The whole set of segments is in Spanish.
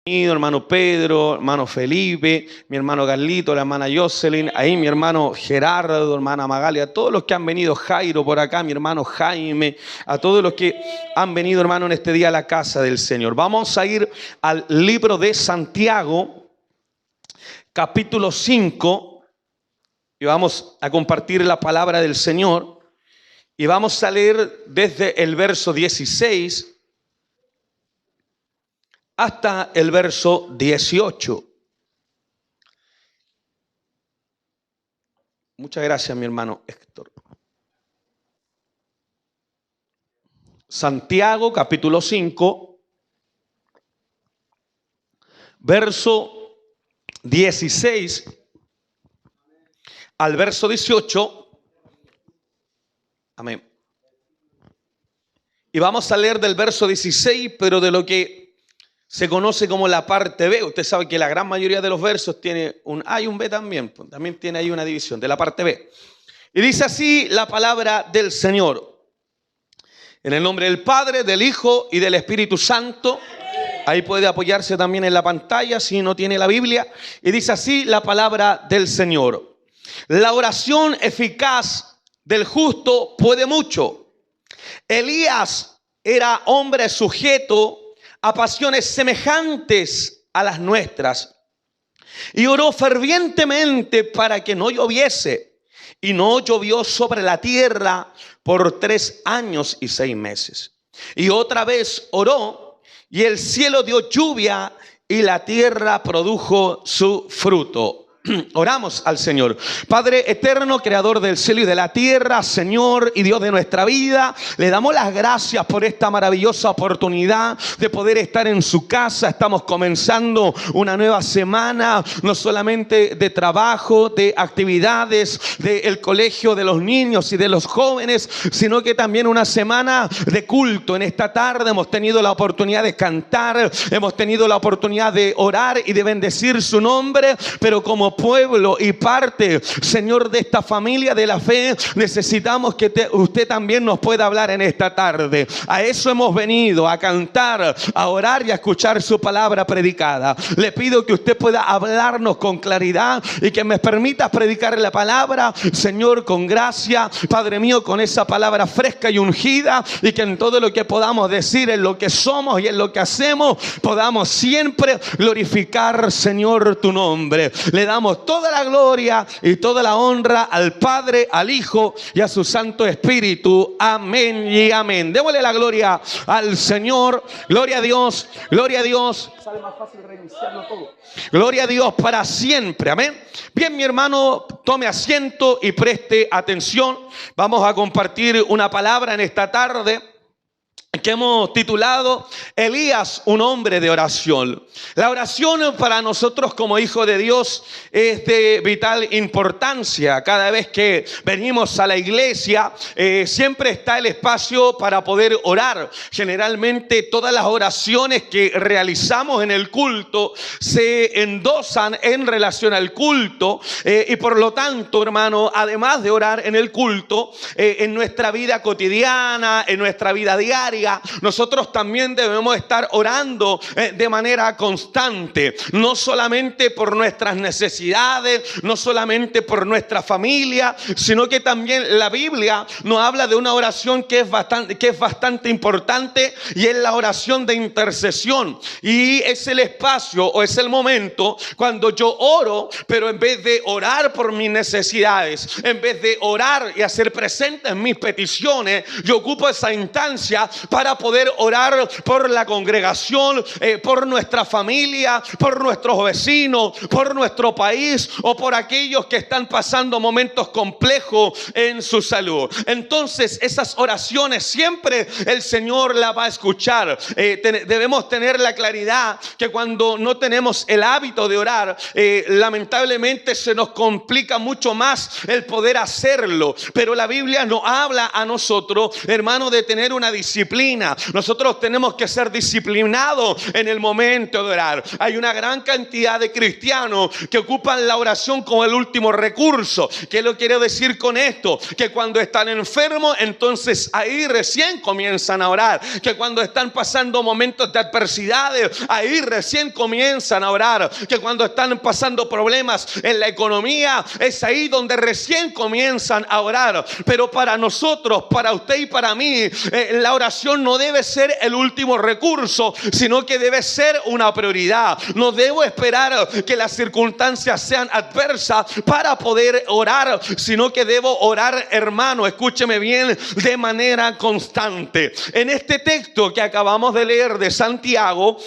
hermano Pedro, hermano Felipe, mi hermano Carlito, la hermana Jocelyn, ahí mi hermano Gerardo, hermana Magalia, a todos los que han venido, Jairo por acá, mi hermano Jaime, a todos los que han venido, hermano, en este día a la casa del Señor. Vamos a ir al libro de Santiago, capítulo 5, y vamos a compartir la palabra del Señor, y vamos a leer desde el verso 16 hasta el verso 18. Muchas gracias, mi hermano Héctor. Santiago, capítulo 5, verso 16 al verso 18. Amén. Y vamos a leer del verso 16, pero de lo que se conoce como la parte B. Usted sabe que la gran mayoría de los versos tiene un A y un B también. También tiene ahí una división de la parte B. Y dice así la palabra del Señor. En el nombre del Padre, del Hijo y del Espíritu Santo. Ahí puede apoyarse también en la pantalla si no tiene la Biblia. Y dice así la palabra del Señor. La oración eficaz del justo puede mucho. Elías era hombre sujeto a pasiones semejantes a las nuestras, y oró fervientemente para que no lloviese, y no llovió sobre la tierra por 3 años y 6 meses. Y otra vez oró, y el cielo dio lluvia, y la tierra produjo su fruto. Oramos al Señor. Padre eterno, creador del cielo y de la tierra, Señor y Dios de nuestra vida, le damos las gracias por esta maravillosa oportunidad de poder estar en su casa. Estamos comenzando una nueva semana, no solamente de trabajo, de actividades, del colegio de los niños y de los jóvenes, sino que también una semana de culto. En esta tarde hemos tenido la oportunidad de cantar, hemos tenido la oportunidad de orar y de bendecir su nombre, pero como pueblo y parte, Señor, de esta familia de la fe, necesitamos que usted también nos pueda hablar en esta tarde. A eso hemos venido, a cantar, a orar y a escuchar su palabra predicada. Le pido que usted pueda hablarnos con claridad y que me permita predicar la palabra, Señor, con gracia, Padre mío, con esa palabra fresca y ungida, y que en todo lo que podamos decir, en lo que somos y en lo que hacemos, podamos siempre glorificar, Señor, tu nombre. Le damos toda la gloria y toda la honra al Padre, al Hijo y a su Santo Espíritu. Amén y amén. Démosle la gloria al Señor. Gloria a Dios. Gloria a Dios. Sale más fácil reiniciarlo todo. Gloria a Dios para siempre. Amén. Bien, mi hermano, tome asiento y preste atención. Vamos a compartir una palabra en esta tarde que hemos titulado Elías, un hombre de oración. La oración para nosotros como hijos de Dios es de vital importancia. Cada vez que venimos a la iglesia, siempre está el espacio para poder orar. Generalmente todas las oraciones que realizamos en el culto se endosan en relación al culto, y por lo tanto, hermano, además de orar en el culto, en nuestra vida cotidiana, en nuestra vida diaria, nosotros también debemos estar orando de manera constante, no solamente por nuestras necesidades, no solamente por nuestra familia, sino que también la Biblia nos habla de una oración que es bastante importante, y es la oración de intercesión. Y es el espacio o es el momento cuando yo oro, pero en vez de orar por mis necesidades, en vez de orar y hacer presentes mis peticiones, yo ocupo esa instancia para poder orar por la congregación, por nuestra familia, por nuestros vecinos, por nuestro país, o por aquellos que están pasando momentos complejos en su salud. Entonces, esas oraciones siempre el Señor las va a escuchar. Debemos tener la claridad que cuando no tenemos el hábito de orar, lamentablemente se nos complica mucho más el poder hacerlo. Pero la Biblia nos habla a nosotros, hermano, de tener una disciplina disciplina. Nosotros tenemos que ser disciplinados en el momento de orar. Hay una gran cantidad de cristianos que ocupan la oración como el último recurso. ¿Qué lo quiero decir con esto? Que cuando están enfermos, entonces ahí recién comienzan a orar. Que cuando están pasando momentos de adversidades, ahí recién comienzan a orar. Que cuando están pasando problemas en la economía, es ahí donde recién comienzan a orar. Pero para nosotros, para usted y para mí, la oración no debe ser el último recurso, sino que debe ser una prioridad. No debo esperar que las circunstancias sean adversas para poder orar, sino que debo orar, hermano, escúcheme bien, de manera constante. En este texto que acabamos de leer de Santiago,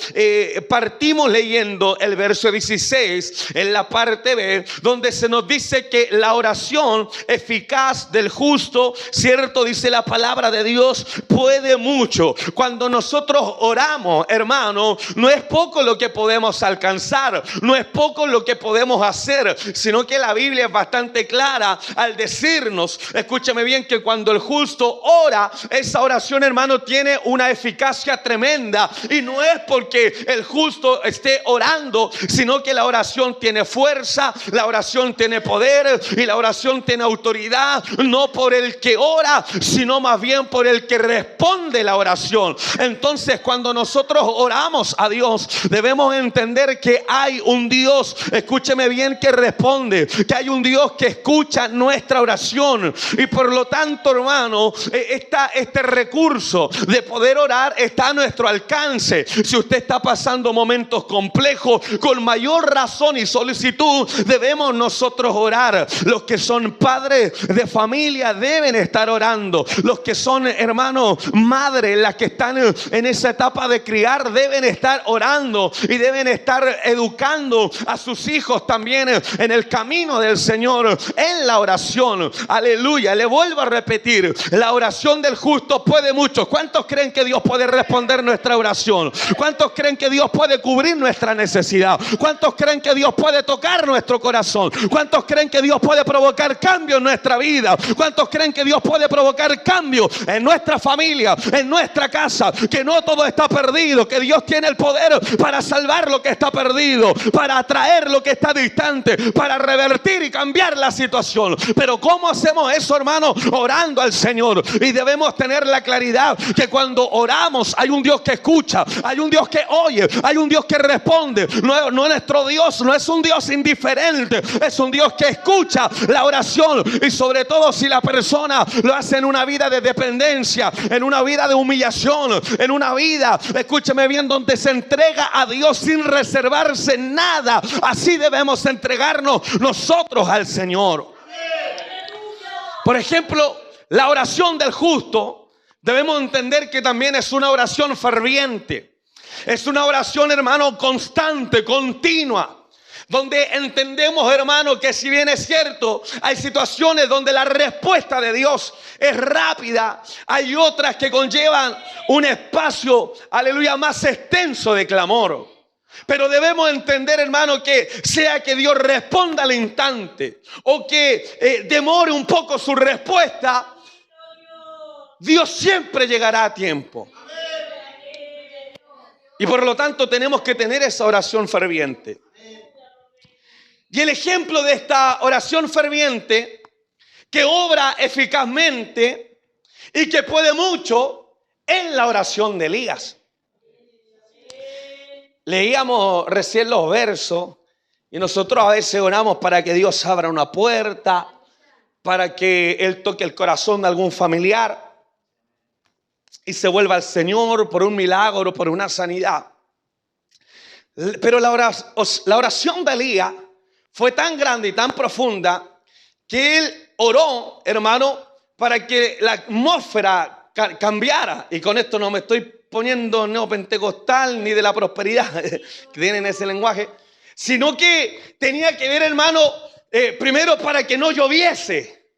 partimos leyendo el verso 16 en la parte B, donde se nos dice que la oración eficaz del justo, cierto, dice la palabra de Dios, puede mucho. Cuando nosotros oramos, hermano, no es poco lo que podemos alcanzar, no es poco lo que podemos hacer, sino que la Biblia es bastante clara al decirnos, escúchame bien, que cuando el justo ora, esa oración, hermano, tiene una eficacia tremenda. Y no es porque el justo esté orando, sino que la oración tiene fuerza, la oración tiene poder y la oración tiene autoridad, no por el que ora, sino más bien por el que responde la oración. Entonces, cuando nosotros oramos a Dios, debemos entender que hay un Dios, escúcheme bien, que responde, que hay un Dios que escucha nuestra oración. Y por lo tanto, hermano, este recurso de poder orar está a nuestro alcance. Si usted está pasando momentos complejos, con mayor razón y solicitud debemos nosotros orar. Los que son padres de familia deben estar orando. Los que son, hermanos, madres, las que están en esa etapa de criar, deben estar orando y deben estar educando a sus hijos también en el camino del Señor, en la oración. Aleluya. Le vuelvo a repetir, la oración del justo puede mucho. ¿Cuántos creen que Dios puede responder nuestra oración? ¿Cuántos creen que Dios puede cubrir nuestra necesidad? ¿Cuántos creen que Dios puede tocar nuestro corazón? ¿Cuántos creen que Dios puede provocar cambio en nuestra vida? ¿Cuántos creen que Dios puede provocar cambio en nuestra familia, en nuestra casa? Que no todo está perdido, que Dios tiene el poder para salvar lo que está perdido, para atraer lo que está distante, para revertir y cambiar la situación. Pero ¿cómo hacemos eso, hermano? Orando al Señor. Y debemos tener la claridad que cuando oramos hay un Dios que escucha, hay un Dios que oye, hay un Dios que responde. No, nuestro Dios no es un Dios indiferente, es un Dios que escucha la oración. Y sobre todo si la persona lo hace en una vida de dependencia, en una vida de humillación, en una vida, escúcheme bien, donde se entrega a Dios sin reservarse nada. Así debemos entregarnos nosotros al Señor. Por ejemplo, la oración del justo, debemos entender que también es una oración ferviente. Es una oración, hermano, constante, continua. Donde entendemos, hermano, que si bien es cierto, hay situaciones donde la respuesta de Dios es rápida, hay otras que conllevan un espacio, aleluya, más extenso de clamor. Pero debemos entender, hermano, que sea que Dios responda al instante o que demore un poco su respuesta, Dios siempre llegará a tiempo. Y por lo tanto tenemos que tener esa oración ferviente. Y el ejemplo de esta oración ferviente que obra eficazmente y que puede mucho es la oración de Elías. Leíamos recién los versos y nosotros a veces oramos para que Dios abra una puerta, para que Él toque el corazón de algún familiar y se vuelva al Señor por un milagro, por una sanidad. Pero la oración de Elías fue tan grande y tan profunda que él oró, hermano, para que la atmósfera cambiara. Y con esto no me estoy poniendo neopentecostal ni de la prosperidad que tienen ese lenguaje, sino que tenía que ver, hermano, primero para que no lloviese.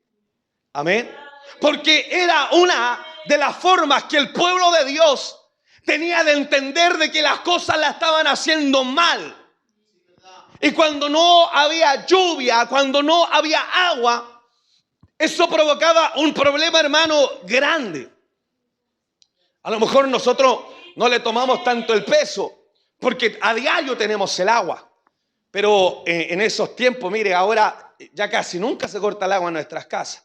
Amén. Porque era una de las formas que el pueblo de Dios tenía de entender de que las cosas la estaban haciendo mal. Y cuando no había lluvia, cuando no había agua, eso provocaba un problema, hermano, grande. A lo mejor nosotros no le tomamos tanto el peso porque a diario tenemos el agua. Pero en esos tiempos, mire, ahora ya casi nunca se corta el agua en nuestras casas.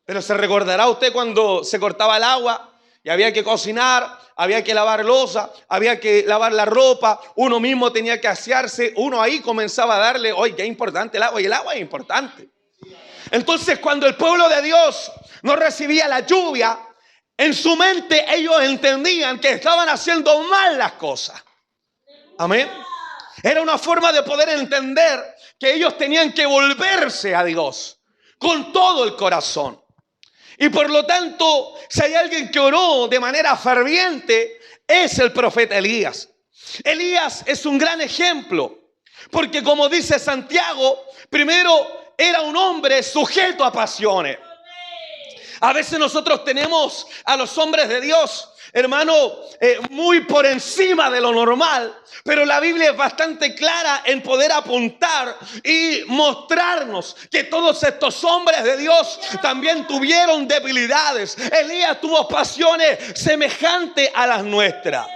Pero se recordará usted cuando se cortaba el agua y había que cocinar, había que lavar loza, había que lavar la ropa, uno mismo tenía que asearse, uno ahí comenzaba a darle, oye, qué importante el agua, y el agua es importante. Entonces, cuando el pueblo de Dios no recibía la lluvia, en su mente ellos entendían que estaban haciendo mal las cosas. Amén. Era una forma de poder entender que ellos tenían que volverse a Dios con todo el corazón. Y por lo tanto, si hay alguien que oró de manera ferviente, es el profeta Elías. Elías es un gran ejemplo, porque como dice Santiago, primero era un hombre sujeto a pasiones. A veces nosotros tenemos a los hombres de Dios, hermano, muy por encima de lo normal, pero la Biblia es bastante clara en poder apuntar y mostrarnos que todos estos hombres de Dios también tuvieron debilidades. Elías tuvo pasiones semejantes a las nuestras.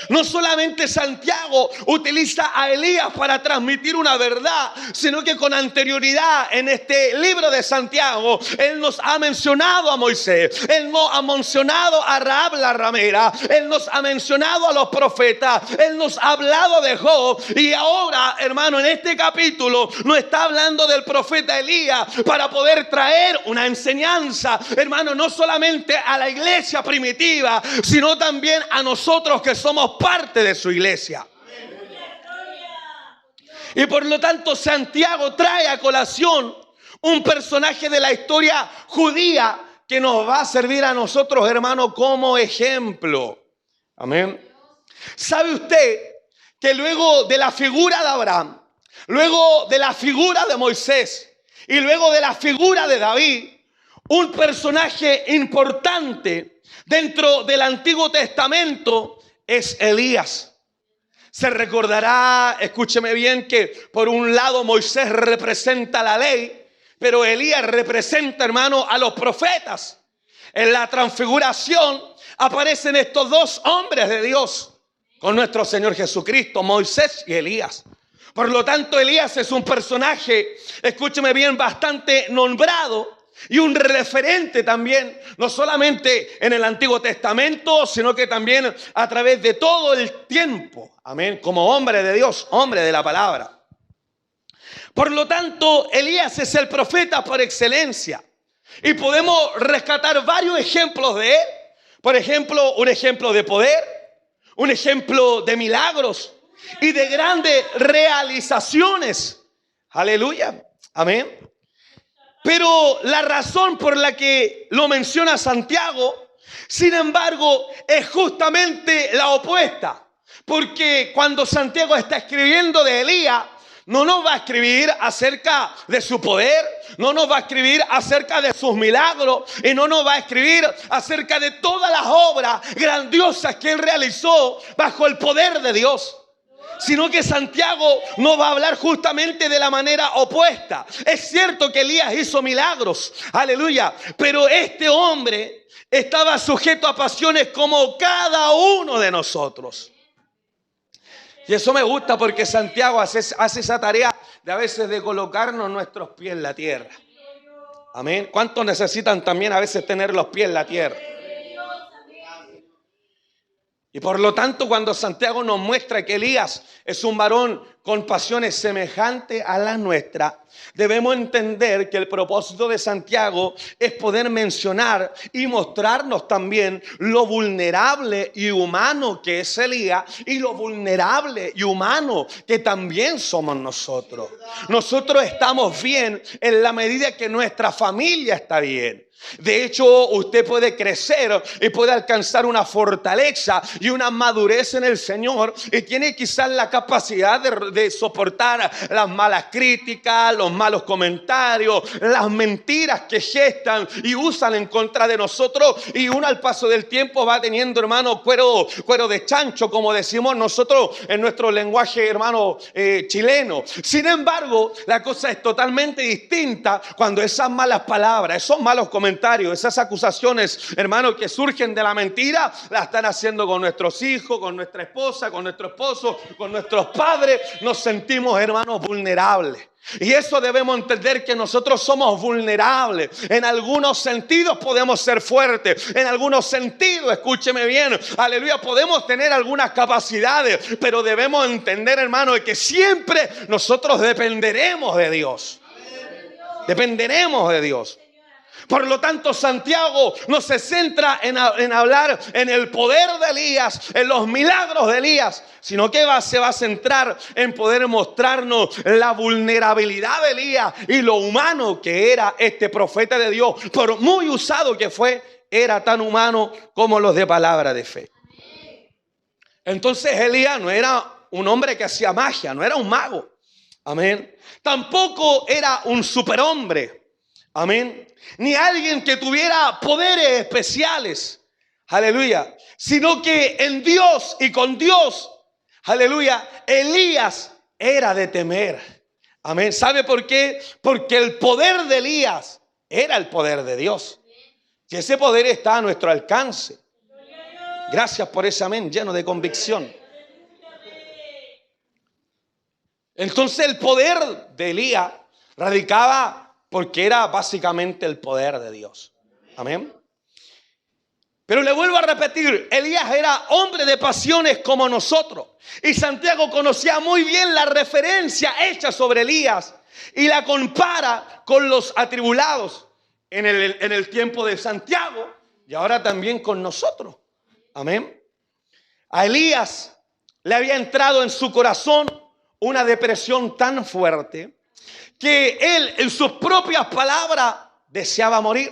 No solamente Santiago utiliza a Elías para transmitir una verdad, sino que con anterioridad en este libro de Santiago, él nos ha mencionado a Moisés, él nos ha mencionado a Rahab la ramera, él nos ha mencionado a los profetas, él nos ha hablado de Job, y ahora, hermano, en este capítulo nos está hablando del profeta Elías para poder traer una enseñanza, hermano, no solamente a la iglesia primitiva, sino también a nosotros que somos parte de su iglesia. Y por lo tanto Santiago trae a colación un personaje de la historia judía que nos va a servir a nosotros, hermano, como ejemplo. Amén. ¿Sabe usted que luego de la figura de Abraham, luego de la figura de Moisés y luego de la figura de David, un personaje importante dentro del Antiguo Testamento es Elías? Se recordará, escúcheme bien, que por un lado Moisés representa la ley, pero Elías representa, hermano, a los profetas. En la transfiguración aparecen estos dos hombres de Dios con nuestro Señor Jesucristo, Moisés y Elías. Por lo tanto, Elías es un personaje, escúcheme bien, bastante nombrado y un referente también, no solamente en el Antiguo Testamento, sino que también a través de todo el tiempo. Amén. Como hombre de Dios, hombre de la palabra. Por lo tanto, Elías es el profeta por excelencia. Y podemos rescatar varios ejemplos de él. Por ejemplo, un ejemplo de poder, un ejemplo de milagros y de grandes realizaciones. Aleluya. Amén. Pero la razón por la que lo menciona Santiago, sin embargo, es justamente la opuesta. Porque cuando Santiago está escribiendo de Elías, no nos va a escribir acerca de su poder, no nos va a escribir acerca de sus milagros y no nos va a escribir acerca de todas las obras grandiosas que él realizó bajo el poder de Dios. Sino que Santiago nos va a hablar justamente de la manera opuesta. Es cierto que Elías hizo milagros, aleluya, pero este hombre estaba sujeto a pasiones como cada uno de nosotros. Y eso me gusta porque Santiago hace esa tarea de a veces de colocarnos nuestros pies en la tierra. Amén. ¿Cuántos necesitan también a veces tener los pies en la tierra? Y por lo tanto, cuando Santiago nos muestra que Elías es un varón con pasiones semejantes a las nuestras, debemos entender que el propósito de Santiago es poder mencionar y mostrarnos también lo vulnerable y humano que es Elías y lo vulnerable y humano que también somos nosotros. Nosotros estamos bien en la medida que nuestra familia está bien. De hecho, usted puede crecer y puede alcanzar una fortaleza y una madurez en el Señor y tiene quizás la capacidad de soportar las malas críticas, los malos comentarios, las mentiras que gestan y usan en contra de nosotros, y uno al paso del tiempo va teniendo, hermano, cuero de chancho, como decimos nosotros en nuestro lenguaje, hermano, chileno. Sin embargo, la cosa es totalmente distinta cuando esas malas palabras, esos malos comentarios comentarios, esas acusaciones, hermano, que surgen de la mentira, las están haciendo con nuestros hijos, con nuestra esposa, con nuestro esposo, con nuestros padres. Nos sentimos, hermanos, vulnerables. Y eso debemos entender, que nosotros somos vulnerables. En algunos sentidos podemos ser fuertes. En algunos sentidos, escúcheme bien, aleluya, podemos tener algunas capacidades. Pero debemos entender, hermano, de que siempre nosotros dependeremos de Dios. Dependeremos de Dios. Por lo tanto, Santiago no se centra en hablar en el poder de Elías, en los milagros de Elías, sino que se va a centrar en poder mostrarnos la vulnerabilidad de Elías y lo humano que era este profeta de Dios. Por muy usado que fue, era tan humano como los de palabra de fe. Entonces Elías no era un hombre que hacía magia, no era un mago. Amén. Tampoco era un superhombre. Amén. Ni alguien que tuviera poderes especiales. Aleluya. Sino que en Dios y con Dios, aleluya, Elías era de temer. Amén. ¿Sabe por qué? Porque el poder de Elías era el poder de Dios. Y ese poder está a nuestro alcance. Gracias por ese amén lleno de convicción. Entonces el poder de Elías radicaba porque era básicamente el poder de Dios. Amén. Pero le vuelvo a repetir, Elías era hombre de pasiones como nosotros. Y Santiago conocía muy bien la referencia hecha sobre Elías y la compara con los atribulados en el tiempo de Santiago y ahora también con nosotros. Amén. A Elías le había entrado en su corazón una depresión tan fuerte que él, en sus propias palabras, deseaba morir.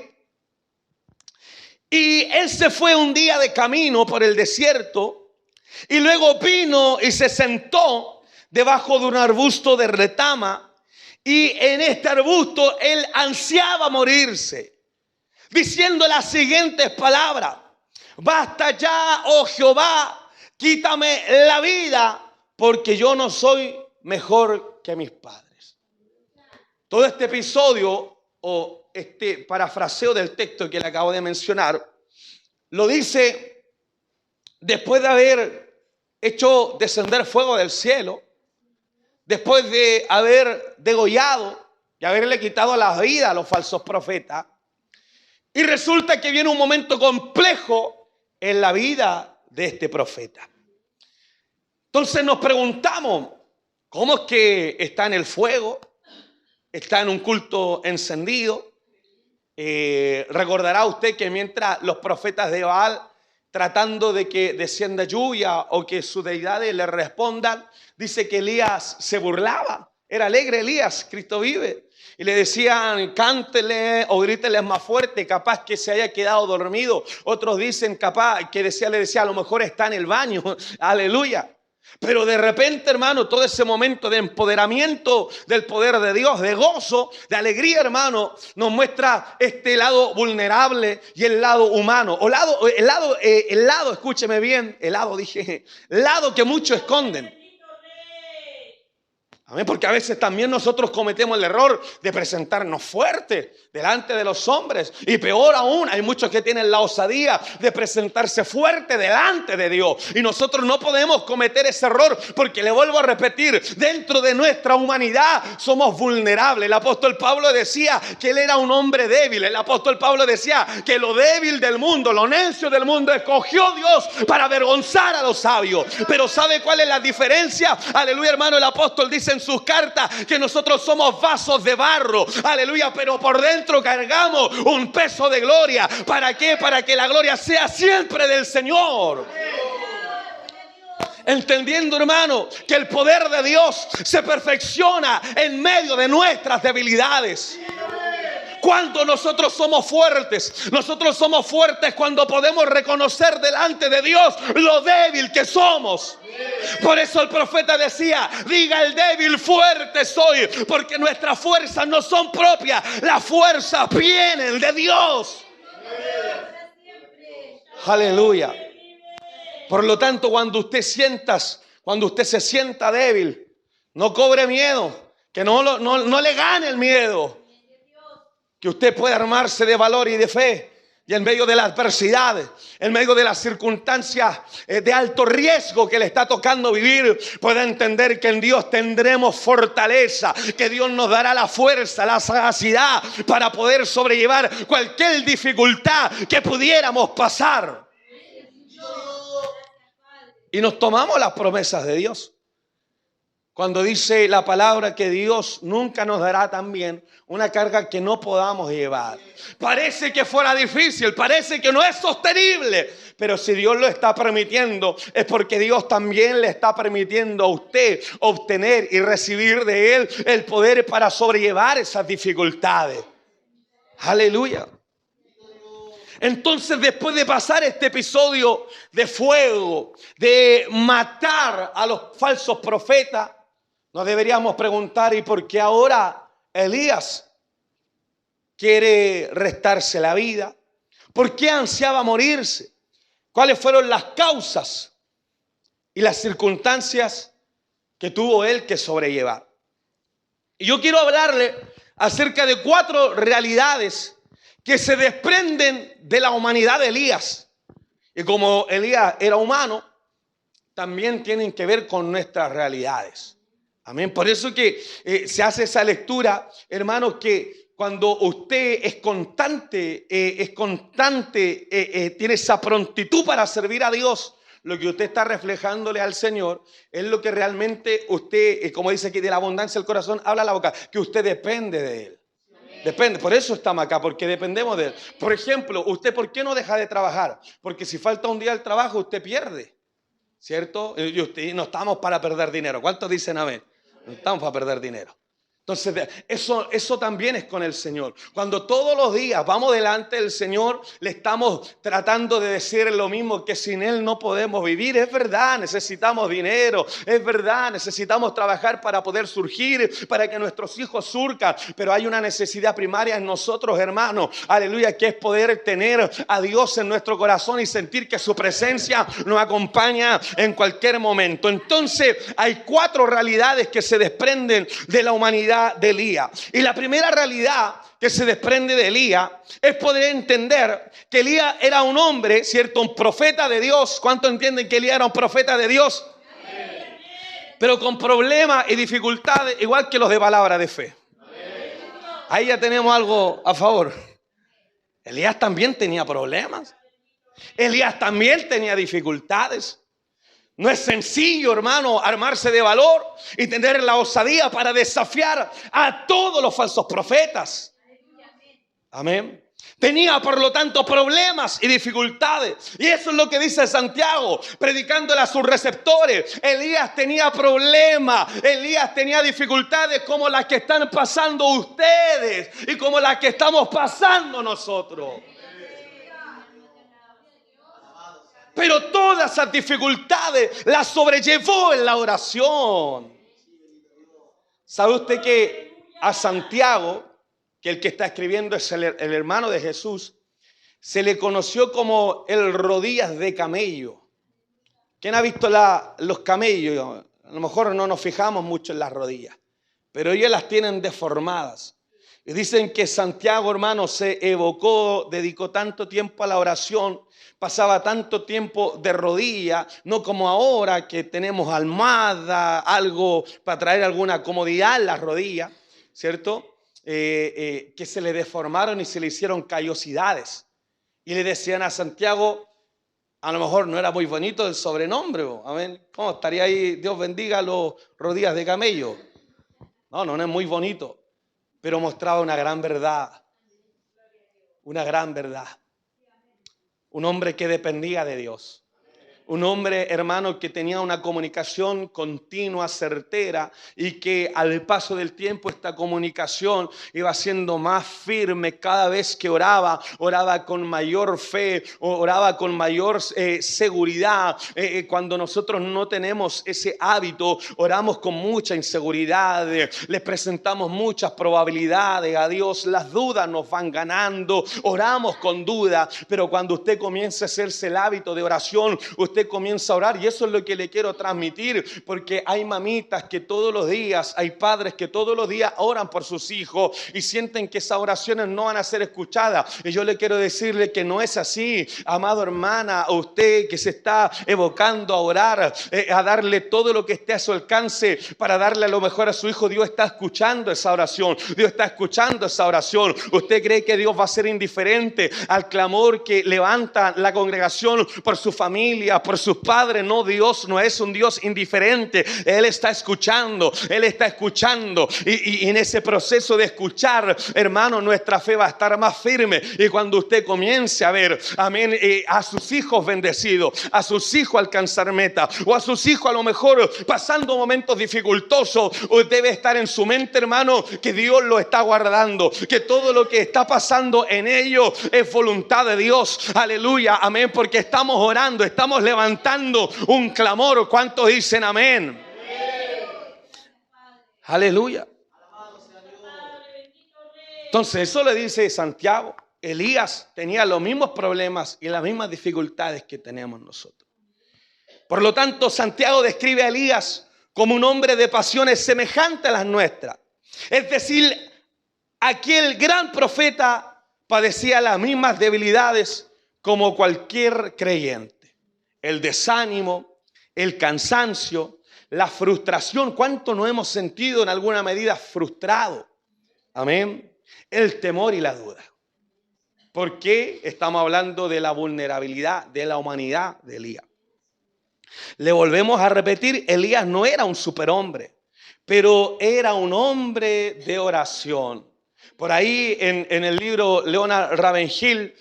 Y él se fue un día de camino por el desierto y luego vino y se sentó debajo de un arbusto de retama, y en este arbusto él ansiaba morirse, diciendo las siguientes palabras: basta ya, oh Jehová, quítame la vida, porque yo no soy mejor que mis padres. Todo este episodio, o este parafraseo del texto que le acabo de mencionar, lo dice después de haber hecho descender fuego del cielo, después de haber degollado y haberle quitado la vida a los falsos profetas. Y resulta que viene un momento complejo en la vida de este profeta. Entonces nos preguntamos, ¿cómo es que está en el fuego? Está en un culto encendido. Recordará usted que mientras los profetas de Baal, tratando de que descienda lluvia o que sus deidades le respondan, dice que Elías se burlaba. Era alegre Elías, Cristo vive. Y le decían, cántele o grítele más fuerte, capaz que se haya quedado dormido. Otros dicen, capaz que le decía, a lo mejor está en el baño. Aleluya. Pero de repente, hermano, todo ese momento de empoderamiento del poder de Dios, de gozo, de alegría, hermano, nos muestra este lado vulnerable y el lado humano. El lado, escúcheme bien, el lado que muchos esconden. Amén, porque a veces también nosotros cometemos el error de presentarnos fuertes delante de los hombres. Y peor aún, hay muchos que tienen la osadía de presentarse fuerte delante de Dios. Y nosotros no podemos cometer ese error, porque le vuelvo a repetir, dentro de nuestra humanidad somos vulnerables. El apóstol Pablo decía que él era un hombre débil. El apóstol Pablo decía que lo débil del mundo, lo necio del mundo, escogió Dios para avergonzar a los sabios. Pero ¿sabe cuál es la diferencia? Aleluya, hermano, el apóstol dice en sus cartas que nosotros somos vasos de barro, aleluya, pero por dentro cargamos un peso de gloria. ¿Para qué? Para que la gloria sea siempre del Señor. Entendiendo, hermano, que el poder de Dios se perfecciona en medio de nuestras debilidades. Cuando nosotros somos fuertes cuando podemos reconocer delante de Dios lo débil que somos. Por eso el profeta decía, diga el débil, fuerte soy, porque nuestras fuerzas no son propias, las fuerzas vienen de Dios. Aleluya. Por lo tanto, cuando usted se sienta débil, no cobre miedo, que no le gane el miedo. que usted pueda armarse de valor y de fe. Y en medio de la adversidad, en medio de las circunstancias de alto riesgo que le está tocando vivir, pueda entender que en Dios tendremos fortaleza, que Dios nos dará la fuerza, la sagacidad para poder sobrellevar cualquier dificultad que pudiéramos pasar. Y nos tomamos las promesas de Dios. Cuando dice la palabra que Dios nunca nos dará también una carga que no podamos llevar. Parece que fuera difícil, parece que no es sostenible. Pero si Dios lo está permitiendo, es porque Dios también le está permitiendo a usted obtener y recibir de Él el poder para sobrellevar esas dificultades. Aleluya. Entonces, después de pasar este episodio de fuego, de matar a los falsos profetas, nos deberíamos preguntar, ¿y por qué ahora Elías quiere restarse la vida? ¿Por qué ansiaba morirse? ¿Cuáles fueron las causas y las circunstancias que tuvo él que sobrellevar? Y yo quiero hablarle acerca de 4 realidades que se desprenden de la humanidad de Elías. Y como Elías era humano, también tienen que ver con nuestras realidades. Amén. Por eso que se hace esa lectura, hermanos, que cuando usted es constante, tiene esa prontitud para servir a Dios, lo que usted está reflejándole al Señor es lo que realmente usted, como dice aquí, de la abundancia del corazón habla la boca, que usted depende de Él. Depende, por eso estamos acá, porque dependemos de Él. Por ejemplo, ¿usted por qué no deja de trabajar? Porque si falta un día al trabajo, usted pierde, ¿cierto? Y usted, no estamos para perder dinero. ¿Cuántos dicen amén? No estamos para perder dinero. Entonces, eso también es con el Señor. Cuando todos los días vamos delante del Señor, le estamos tratando de decir lo mismo, que sin Él no podemos vivir. Es verdad, necesitamos dinero. Es verdad, necesitamos trabajar para poder surgir, para que nuestros hijos surcan. Pero hay una necesidad primaria en nosotros, hermanos. Aleluya, que es poder tener a Dios en nuestro corazón y sentir que su presencia nos acompaña en cualquier momento. Entonces, hay 4 realidades que se desprenden de la humanidad de Elías. Y la primera realidad que se desprende de Elías es poder entender que Elías era un hombre, ¿cierto? Un profeta de Dios. ¿Cuánto entienden que Elías era un profeta de Dios? Pero con problemas y dificultades igual que los de palabra de fe. Ahí ya tenemos algo a favor. Elías también tenía problemas. Elías también tenía dificultades. No es sencillo, hermano, armarse de valor y tener la osadía para desafiar a todos los falsos profetas. Amén. Tenía, por lo tanto, problemas y dificultades. Y eso es lo que dice Santiago, predicándole a sus receptores. Elías tenía problemas, Elías tenía dificultades como las que están pasando ustedes y como las que estamos pasando nosotros. Pero todas esas dificultades las sobrellevó en la oración. ¿Sabe usted que a Santiago, que el que está escribiendo es el hermano de Jesús, se le conoció como el rodillas de camello? ¿Quién ha visto los camellos? A lo mejor no nos fijamos mucho en las rodillas, pero ellos las tienen deformadas. Y dicen que Santiago, hermano, se evocó, dedicó tanto tiempo a la oración, pasaba tanto tiempo de rodilla, no como ahora que tenemos almohada, algo para traer alguna comodidad en las rodillas, ¿cierto? Que se le deformaron y se le hicieron callosidades. Y le decían a Santiago, a lo mejor no era muy bonito el sobrenombre, amén. ¿Cómo estaría ahí? Dios bendiga los rodillas de camello. No es muy bonito, pero mostraba una gran verdad. Una gran verdad. Un hombre que dependía de Dios. Un hombre, hermano, que tenía una comunicación continua, certera, y que al paso del tiempo esta comunicación iba siendo más firme cada vez que oraba con mayor fe, oraba con mayor seguridad. Cuando nosotros no tenemos ese hábito, oramos con mucha inseguridad, le presentamos muchas probabilidades a Dios, las dudas nos van ganando, oramos con duda, pero cuando usted comienza a hacerse el hábito de oración, usted usted comienza a orar. Y eso es lo que le quiero transmitir, porque hay mamitas que todos los días, hay padres que todos los días oran por sus hijos y sienten que esas oraciones no van a ser escuchadas. Y yo le quiero decirle que no es así. Amado hermana, a usted que se está evocando a orar, a darle todo lo que esté a su alcance para darle a lo mejor a su hijo, Dios está escuchando esa oración. Dios está escuchando esa oración. ¿Usted cree que Dios va a ser indiferente al clamor que levanta la congregación por su familia, por sus padres? No, Dios no es un Dios indiferente. Él está escuchando. Él está escuchando. Y en ese proceso de escuchar, hermano, nuestra fe va a estar más firme. Y cuando usted comience a ver, amén, a sus hijos bendecidos, a sus hijos alcanzar meta, o a sus hijos a lo mejor pasando momentos dificultosos, debe estar en su mente, hermano, que Dios lo está guardando, que todo lo que está pasando en ellos es voluntad de Dios. Aleluya, amén, porque estamos orando, estamos levantando un clamor. ¿Cuántos dicen amén? Aleluya. Entonces eso le dice Santiago. Elías tenía los mismos problemas y las mismas dificultades que tenemos nosotros. Por lo tanto, Santiago describe a Elías como un hombre de pasiones semejantes a las nuestras. Es decir, aquel gran profeta padecía las mismas debilidades como cualquier creyente. El desánimo, el cansancio, la frustración. ¿Cuánto nos hemos sentido en alguna medida frustrados? Amén. El temor y la duda. ¿Por qué estamos hablando de la vulnerabilidad de la humanidad de Elías? Le volvemos a repetir, Elías no era un superhombre, pero era un hombre de oración. Por ahí en el libro Leonard Ravenhill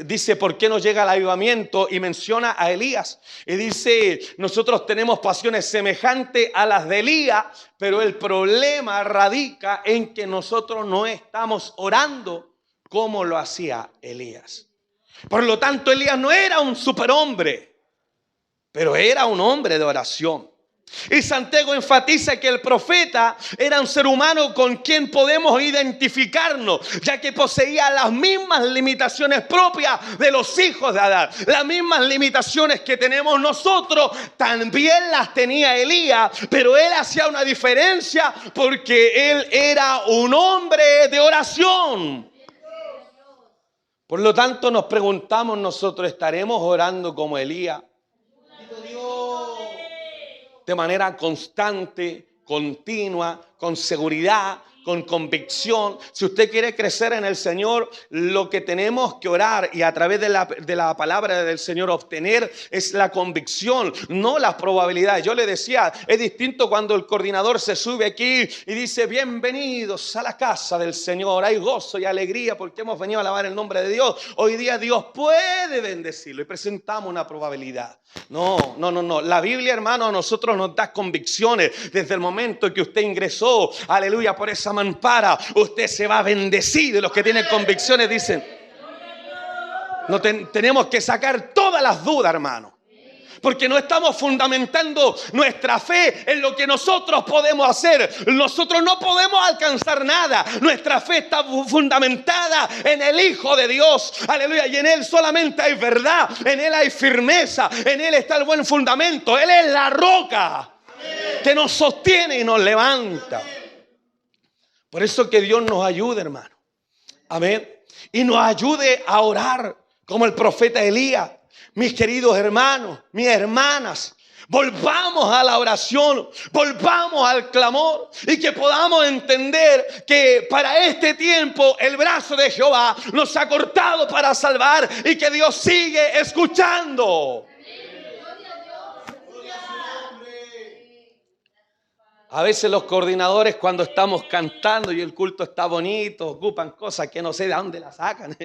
dice por qué no llega el avivamiento y menciona a Elías. Y dice, nosotros tenemos pasiones semejantes a las de Elías, pero el problema radica en que nosotros no estamos orando como lo hacía Elías. Por lo tanto, Elías no era un superhombre, pero era un hombre de oración. Y Santiago enfatiza que el profeta era un ser humano con quien podemos identificarnos, ya que poseía las mismas limitaciones propias de los hijos de Adán. Las mismas limitaciones que tenemos nosotros, también las tenía Elías, pero él hacía una diferencia porque él era un hombre de oración. Por lo tanto, nos preguntamos nosotros, ¿estaremos orando como Elías? De manera constante, continua, con seguridad, con convicción. Si usted quiere crecer en el Señor, lo que tenemos que orar y a través de la palabra del Señor obtener es la convicción, no las probabilidades. Yo le decía, es distinto cuando el coordinador se sube aquí y dice, bienvenidos a la casa del Señor. Hay gozo y alegría porque hemos venido a alabar el nombre de Dios. Hoy día Dios puede bendecirlo y presentamos una probabilidad. No. La Biblia, hermano, a nosotros nos da convicciones. Desde el momento que usted ingresó, aleluya, por esa mampara, usted se va a bendecir. Y los que tienen convicciones dicen, no tenemos que sacar todas las dudas, hermano. Porque no estamos fundamentando nuestra fe en lo que nosotros podemos hacer. Nosotros no podemos alcanzar nada. Nuestra fe está fundamentada en el Hijo de Dios. Aleluya. Y en Él solamente hay verdad. En Él hay firmeza. En Él está el buen fundamento. Él es la roca que nos sostiene y nos levanta. Por eso que Dios nos ayude, hermano. Amén. Y nos ayude a orar como el profeta Elías. Mis queridos hermanos, mis hermanas, volvamos a la oración, volvamos al clamor y que podamos entender que para este tiempo el brazo de Jehová nos ha cortado para salvar y que Dios sigue escuchando. A veces los coordinadores cuando estamos cantando y el culto está bonito, ocupan cosas que no sé de dónde las sacan.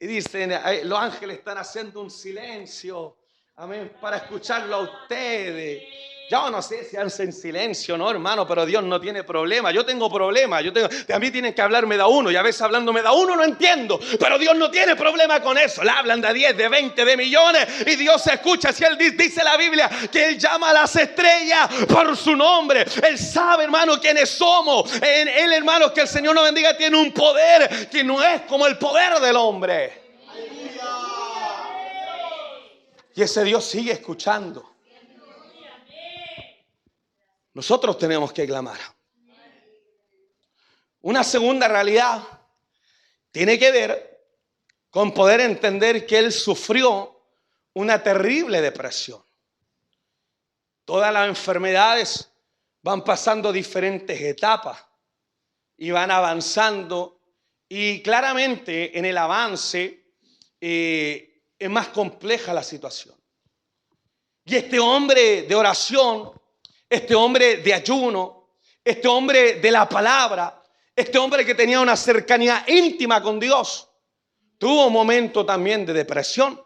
Y dicen, los ángeles están haciendo un silencio, amén, para escucharlo a ustedes. Yo no sé si hacen silencio, no, hermano, pero Dios no tiene problema. Yo tengo problemas. A mí tienen que hablarme de a uno y a veces hablándome de a uno no entiendo. Pero Dios no tiene problema con eso. Le hablan de 10, de 20, de millones y Dios se escucha. Si Él dice la Biblia que Él llama a las estrellas por su nombre. Él sabe, hermano, quiénes somos. Él, hermano, que el Señor nos bendiga, tiene un poder que no es como el poder del hombre. Y ese Dios sigue escuchando. Nosotros tenemos que clamar. Una segunda realidad tiene que ver con poder entender que Él sufrió una terrible depresión. Todas las enfermedades van pasando diferentes etapas y van avanzando, y claramente en el avance es más compleja la situación. Y este hombre de oración, este hombre de ayuno, este hombre de la palabra, este hombre que tenía una cercanía íntima con Dios, tuvo un momento también de depresión.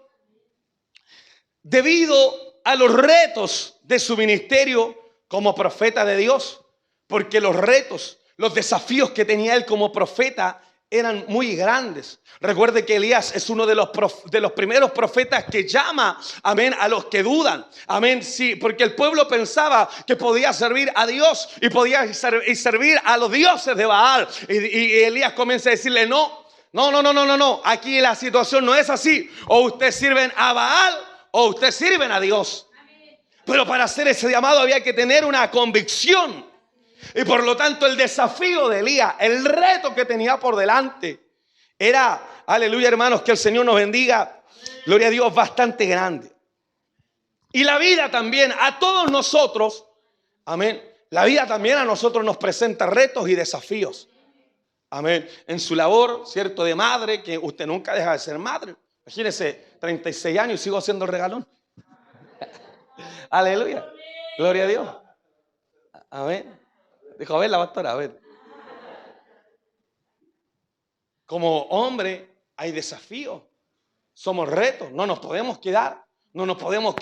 Debido a los retos de su ministerio como profeta de Dios, porque los retos, los desafíos que tenía él como profeta eran muy grandes. Recuerde que Elías es uno de los primeros profetas que llama, amén, a los que dudan. Amén, sí, porque el pueblo pensaba que podía servir a Dios y podía servir a los dioses de Baal. Y Elías comienza a decirle, no, aquí la situación no es así. O ustedes sirven a Baal o ustedes sirven a Dios. Pero para hacer ese llamado había que tener una convicción. Y por lo tanto el desafío de Elías, el reto que tenía por delante era, aleluya hermanos, que el Señor nos bendiga, gloria a Dios, bastante grande. Y la vida también, a todos nosotros, amén, la vida también a nosotros nos presenta retos y desafíos. Amén, en su labor, cierto, de madre, que usted nunca deja de ser madre. Imagínese, 36 años y sigo haciendo el regalón. Aleluya, gloria a Dios. Amén. Dijo, a ver la pastora, a ver. Como hombre hay desafíos, somos retos, no nos podemos quedar, no nos podemos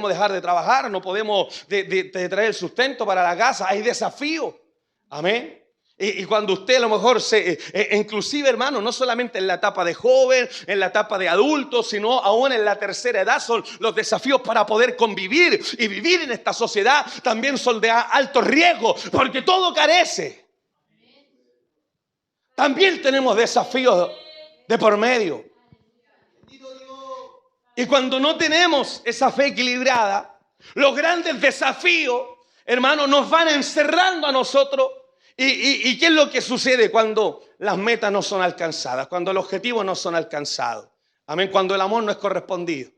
dejar de trabajar, no podemos de traer el sustento para la casa, hay desafíos. Amén. Y cuando usted a lo mejor inclusive hermano, no solamente en la etapa de joven, en la etapa de adulto, sino aún en la tercera edad, son los desafíos para poder convivir y vivir en esta sociedad, también son de alto riesgo, porque todo carece. También tenemos desafíos de por medio. Y cuando no tenemos esa fe equilibrada, los grandes desafíos, hermano, nos van encerrando a nosotros. ¿Y qué es lo que sucede cuando las metas no son alcanzadas? Cuando los objetivos no son alcanzados. Amén. Cuando el amor no es correspondido.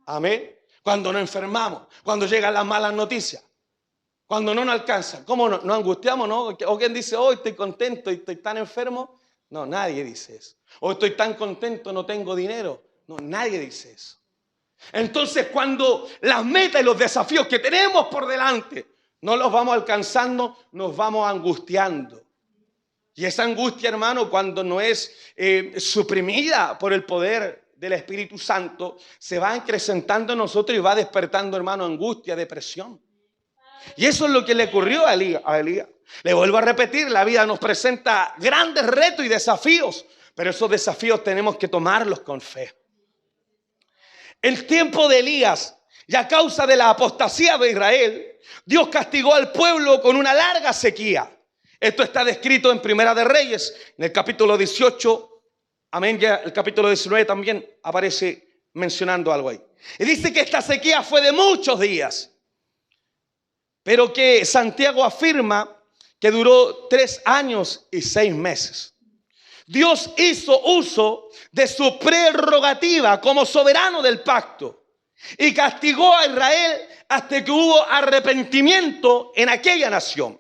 Amén. Cuando nos enfermamos. Cuando llegan las malas noticias. Cuando no nos alcanzan. ¿Cómo nos angustiamos, no? ¿O quién dice, hoy estoy contento y estoy tan enfermo? No, nadie dice eso. O estoy tan contento, no tengo dinero. No, nadie dice eso. Entonces, cuando las metas y los desafíos que tenemos por delante no los vamos alcanzando, nos vamos angustiando. Y esa angustia, hermano, cuando no es suprimida por el poder del Espíritu Santo, se va acrecentando en nosotros y va despertando, hermano, angustia, depresión. Y eso es lo que le ocurrió a Elías. Le vuelvo a repetir, la vida nos presenta grandes retos y desafíos, pero esos desafíos tenemos que tomarlos con fe. El tiempo de Elías, y a causa de la apostasía de Israel, Dios castigó al pueblo con una larga sequía. Esto está descrito en Primera de Reyes, en el capítulo 18. Amén, ya el capítulo 19 también aparece mencionando algo ahí. Y dice que esta sequía fue de muchos días, pero que Santiago afirma que duró 3 años y 6 meses. Dios hizo uso de su prerrogativa como soberano del pacto y castigó a Israel hasta que hubo arrepentimiento en aquella nación.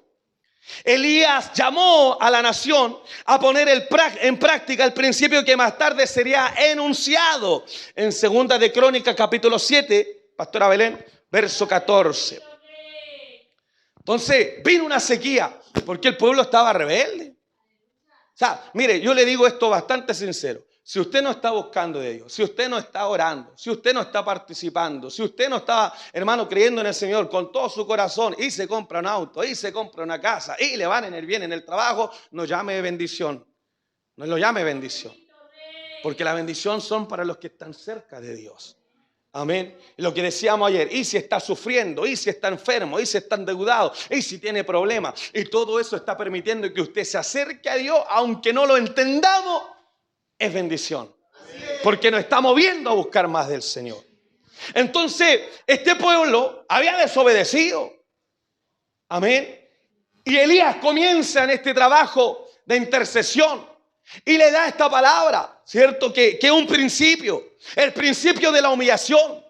Elías llamó a la nación a poner en práctica el principio que más tarde sería enunciado en Segunda de Crónicas capítulo 7, Pastora Belén, verso 14. Entonces vino una sequía porque el pueblo estaba rebelde. O sea, mire, yo le digo esto bastante sincero. Si usted no está buscando de Dios, si usted no está orando, si usted no está participando, si usted no está, hermano, creyendo en el Señor con todo su corazón y se compra un auto, y se compra una casa, y le van en el bien en el trabajo, no llame bendición. No lo llame bendición. Porque la bendición son para los que están cerca de Dios. Amén. Lo que decíamos ayer, y si está sufriendo, y si está enfermo, y si está endeudado, y si tiene problemas, y todo eso está permitiendo que usted se acerque a Dios, aunque no lo entendamos, es bendición. Porque nos estamos viendo a buscar más del Señor. Entonces, este pueblo había desobedecido. Amén. Y Elías comienza en este trabajo de intercesión y le da esta palabra, ¿cierto? Que es un principio, el principio de la humillación.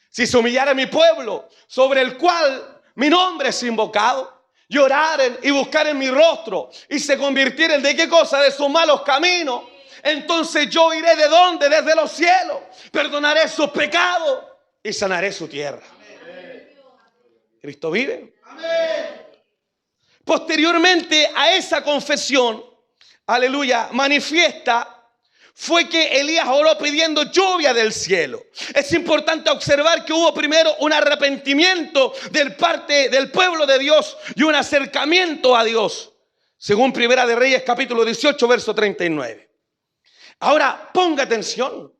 Si se humillara mi pueblo, sobre el cual mi nombre es invocado, y oraren y buscaren mi rostro y se convirtieren ¿de qué cosa? De sus malos caminos. Entonces yo iré ¿de dónde? Desde los cielos. Perdonaré sus pecados y sanaré su tierra. Amén. Cristo vive. Amén. Posteriormente a esa confesión, aleluya, manifiesta fue que Elías oró pidiendo lluvia del cielo. Es importante observar que hubo primero un arrepentimiento del parte del pueblo de Dios y un acercamiento a Dios, según Primera de Reyes capítulo 18 verso 39. Ahora ponga atención,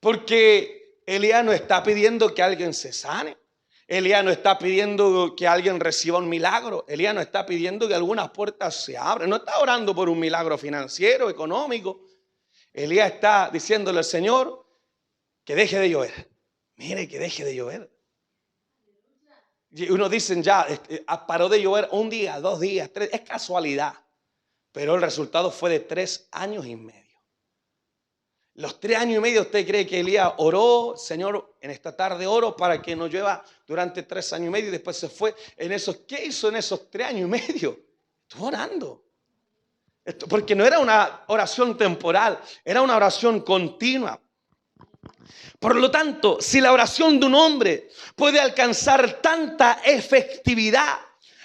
porque Elías no está pidiendo que alguien se sane. Elías no está pidiendo que alguien reciba un milagro. Elías no está pidiendo que algunas puertas se abran. No está orando por un milagro financiero, económico. Elías está diciéndole al Señor que deje de llover. Mire, que deje de llover. Y unos dicen ya, paró de llover un día, 2 días, 3. Es casualidad. Pero el resultado fue de 3 años y medio. Los 3 años y medio, ¿usted cree que Elías oró? Señor, en esta tarde oro para que no llueva durante 3 años y medio y después se fue. ¿Qué hizo en esos 3 años y medio? Estuvo orando. Porque no era una oración temporal, era una oración continua. Por lo tanto, si la oración de un hombre puede alcanzar tanta efectividad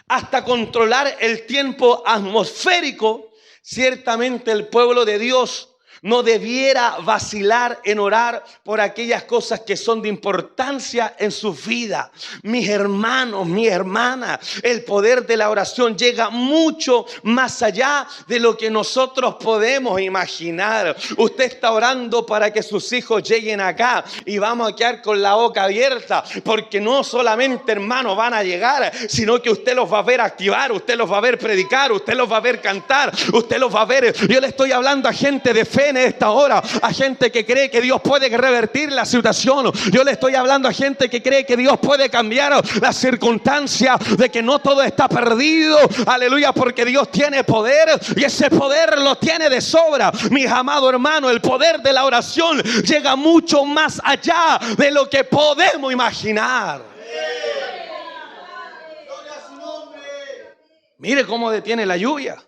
hasta controlar el tiempo atmosférico, ciertamente el pueblo de Dios no debiera vacilar en orar por aquellas cosas que son de importancia en su vida. Mis hermanos, mi hermana, el poder de la oración llega mucho más allá de lo que nosotros podemos imaginar. Usted está orando para que sus hijos lleguen acá y vamos a quedar con la boca abierta, porque no solamente, hermanos, van a llegar, sino que usted los va a ver activar, usted los va a ver predicar, usted los va a ver cantar, usted los va a ver. Yo le estoy hablando a gente de fe en esta hora, a gente que cree que Dios puede revertir la situación. Yo le estoy hablando a gente que cree que Dios puede cambiar la circunstancia, de que no todo está perdido, aleluya, porque Dios tiene poder y ese poder lo tiene de sobra. Mis amados hermanos, el poder de la oración llega mucho más allá de lo que podemos imaginar. Mire cómo detiene la lluvia.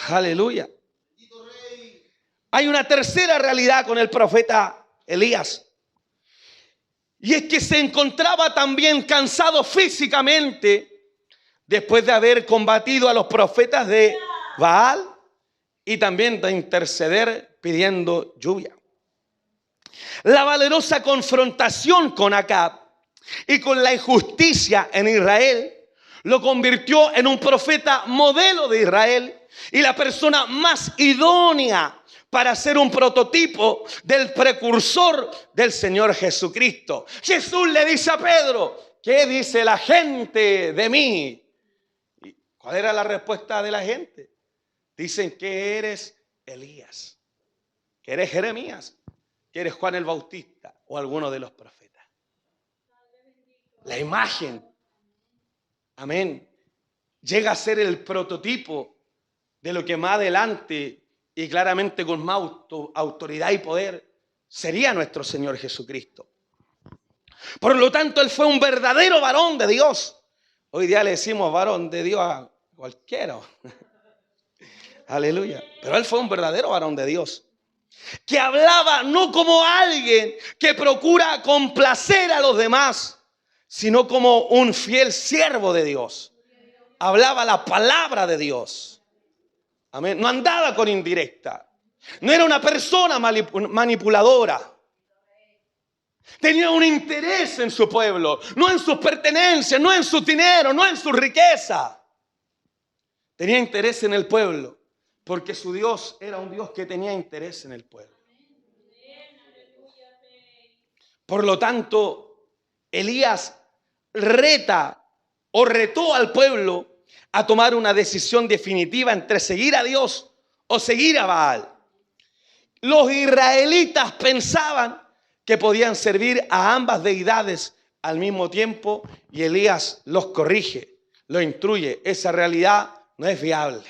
Aleluya. Hay una tercera realidad con el profeta Elías. Y es que se encontraba también cansado físicamente después de haber combatido a los profetas de Baal y también de interceder pidiendo lluvia. La valerosa confrontación con Acab y con la injusticia en Israel lo convirtió en un profeta modelo de Israel y la persona más idónea para ser un prototipo del precursor del Señor Jesucristo. Jesús le dice a Pedro, ¿qué dice la gente de mí? ¿Y cuál era la respuesta de la gente? Dicen que eres Elías, que eres Jeremías, que eres Juan el Bautista o alguno de los profetas. La imagen, amén, llega a ser el prototipo de lo que más adelante y claramente con más autoridad y poder sería nuestro Señor Jesucristo. Por lo tanto, Él fue un verdadero varón de Dios. Hoy día le decimos varón de Dios a cualquiera. Aleluya. Pero Él fue un verdadero varón de Dios, que hablaba no como alguien que procura complacer a los demás, sino como un fiel siervo de Dios. Hablaba la palabra de Dios. Amén. No andaba con indirecta. No era una persona manipuladora. Tenía un interés en su pueblo, no en sus pertenencias, no en su dinero, no en su riqueza. Tenía interés en el pueblo, porque su Dios era un Dios que tenía interés en el pueblo. Por lo tanto, Elías retó al pueblo a tomar una decisión definitiva entre seguir a Dios o seguir a Baal. Los israelitas pensaban que podían servir a ambas deidades al mismo tiempo, y Elías los corrige, los instruye. Esa realidad no es viable.